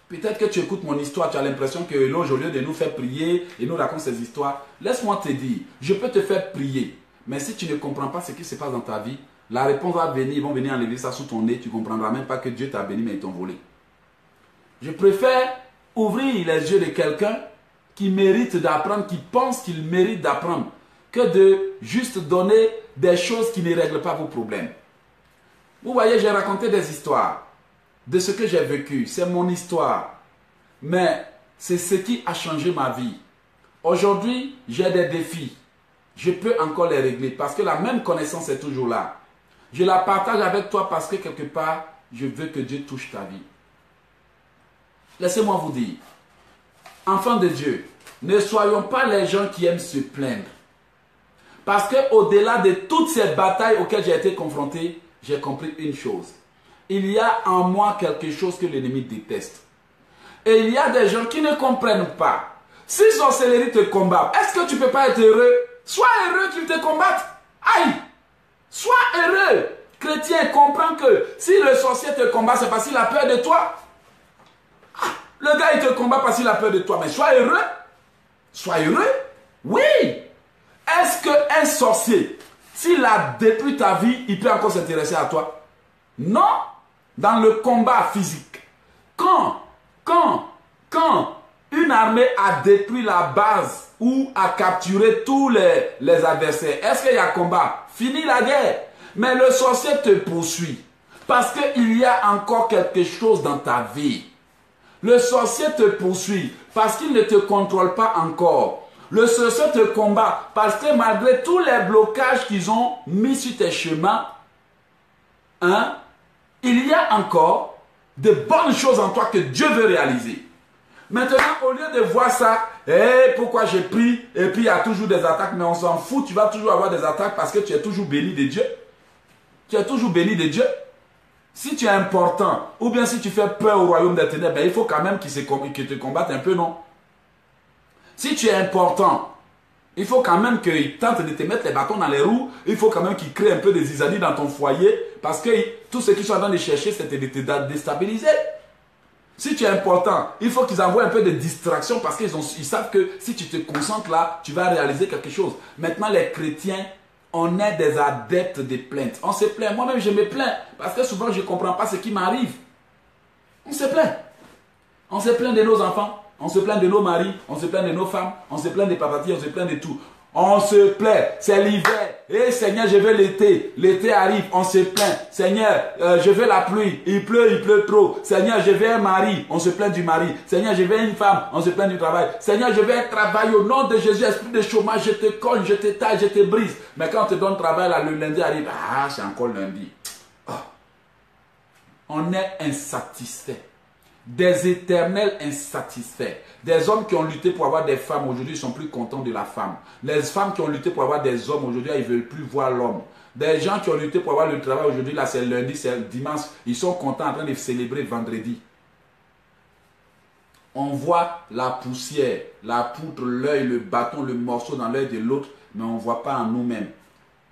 peut-être que tu écoutes mon histoire, tu as l'impression que Éloge, au lieu de nous faire prier et nous raconter ces histoires, laisse-moi te dire, je peux te faire prier, mais si tu ne comprends pas ce qui se passe dans ta vie, la réponse va venir, ils vont venir enlever ça sous ton nez, tu ne comprendras même pas que Dieu t'a béni mais ils t'ont volé. Je préfère ouvrir les yeux de quelqu'un qui mérite d'apprendre, qui pense qu'il mérite d'apprendre, que de juste donner des choses qui ne règlent pas vos problèmes. Vous voyez, j'ai raconté des histoires de ce que j'ai vécu. C'est mon histoire. Mais c'est ce qui a changé ma vie. Aujourd'hui, j'ai des défis. Je peux encore les régler parce que la même connaissance est toujours là. Je la partage avec toi parce que quelque part, je veux que Dieu touche ta vie. Laissez-moi vous dire, enfants de Dieu, ne soyons pas les gens qui aiment se plaindre. Parce qu'au-delà de toutes ces batailles auxquelles j'ai été confronté, j'ai compris une chose. Il y a en moi quelque chose que l'ennemi déteste. Et il y a des gens qui ne comprennent pas. Si sorcellerie te combat, est-ce que tu ne peux pas être heureux? Sois heureux qu'ils te combattent. Aïe! Sois heureux. Chrétien, comprends que si le sorcier te combat, c'est parce qu'il a peur de toi. Ah, le gars, il te combat parce qu'il a peur de toi. Mais sois heureux. Sois heureux. Oui. Est-ce qu'un sorcier, s'il a détruit ta vie, il peut encore s'intéresser à toi? Non. Dans le combat physique, quand une armée a détruit la base ou a capturé tous les adversaires, est-ce qu'il y a combat? Fini la guerre. Mais le sorcier te poursuit parce qu'il y a encore quelque chose dans ta vie. Le sorcier te poursuit parce qu'il ne te contrôle pas encore. Le sorcier te combat parce que malgré tous les blocages qu'ils ont mis sur tes chemins, il y a encore de bonnes choses en toi que Dieu veut réaliser. Maintenant, au lieu de voir ça, pourquoi j'ai pris, et puis il y a toujours des attaques, mais on s'en fout, tu vas toujours avoir des attaques parce que tu es toujours béni de Dieu. Tu es toujours béni de Dieu. Si tu es important, ou bien si tu fais peur au royaume des ténèbres, il faut quand même qu'ils te combattent un peu, non? Si tu es important, il faut quand même qu'ils tentent de te mettre les bâtons dans les roues. Il faut quand même qu'ils créent un peu de zizanie dans ton foyer. Parce que tout ce qu'ils sont en train de chercher, c'est de te déstabiliser. Si tu es important, il faut qu'ils envoient un peu de distraction. Parce qu'ils savent que si tu te concentres là, tu vas réaliser quelque chose. Maintenant, les chrétiens, on est des adeptes des plaintes. On se plaint. Moi-même, je me plains. Parce que souvent, je ne comprends pas ce qui m'arrive. On se plaint. On se plaint de nos enfants. On se plaint de nos maris, on se plaint de nos femmes, on se plaint des papatis, on se plaint de tout. On se plaint, c'est l'hiver. Eh Seigneur, je veux l'été. L'été arrive, on se plaint. Seigneur, je veux la pluie. Il pleut trop. Seigneur, je veux un mari, on se plaint du mari. Seigneur, je veux une femme, on se plaint du travail. Seigneur, je veux un travail au nom de Jésus, esprit de chômage, je te cogne, je te taille, je te brise. Mais quand on te donne travail, là, le lundi arrive, c'est encore lundi. Oh. On est insatisfait. Des éternels insatisfaits. Des hommes qui ont lutté pour avoir des femmes, aujourd'hui, ils sont plus contents de la femme. Les femmes qui ont lutté pour avoir des hommes, aujourd'hui, ils ne veulent plus voir l'homme. Des gens qui ont lutté pour avoir le travail, aujourd'hui, là, c'est lundi, c'est dimanche, ils sont contents en train de célébrer vendredi. On voit la poussière, la poutre, l'œil, le bâton, le morceau dans l'œil de l'autre, mais on ne voit pas en nous-mêmes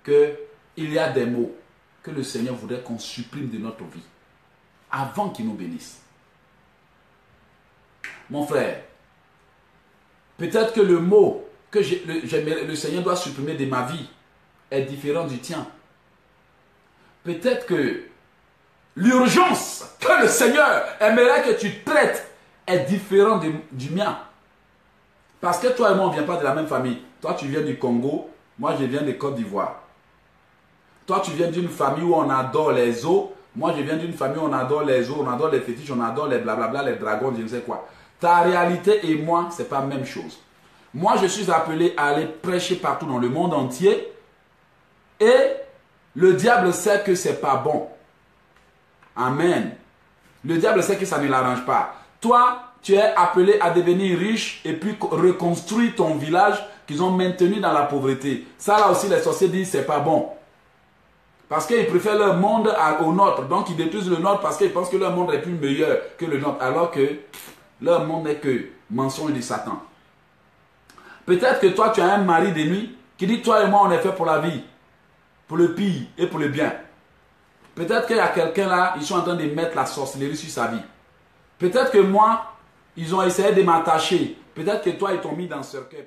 qu'il y a des mots que le Seigneur voudrait qu'on supprime de notre vie avant qu'il nous bénisse. Mon frère, peut-être que le mot que le Seigneur doit supprimer de ma vie est différent du tien. Peut-être que l'urgence que le Seigneur aimerait que tu traites est différente du mien. Parce que toi et moi, on ne vient pas de la même famille. Toi, tu viens du Congo, moi, je viens de Côte d'Ivoire. Toi, tu viens d'une famille où on adore les eaux. Moi, je viens d'une famille où on adore les eaux, on adore les fétiches, on adore les blablabla, les dragons, je ne sais quoi. Ta réalité et moi, ce n'est pas la même chose. Moi, je suis appelé à aller prêcher partout dans le monde entier. Et le diable sait que ce n'est pas bon. Amen. Le diable sait que ça ne l'arrange pas. Toi, tu es appelé à devenir riche et puis reconstruire ton village qu'ils ont maintenu dans la pauvreté. Ça, là aussi, les sorciers disent que ce n'est pas bon. Parce qu'ils préfèrent leur monde au nôtre. Donc, ils détruisent le nôtre parce qu'ils pensent que leur monde est plus meilleur que le nôtre. Alors que leur monde n'est que mensonge de Satan. Peut-être que toi, tu as un mari de nuit qui dit, toi et moi, on est fait pour la vie, pour le pire et pour le bien. Peut-être qu'il y a quelqu'un là, ils sont en train de mettre la sorcellerie sur sa vie. Peut-être que moi, ils ont essayé de m'attacher. Peut-être que toi, ils t'ont mis dans ce cercueil.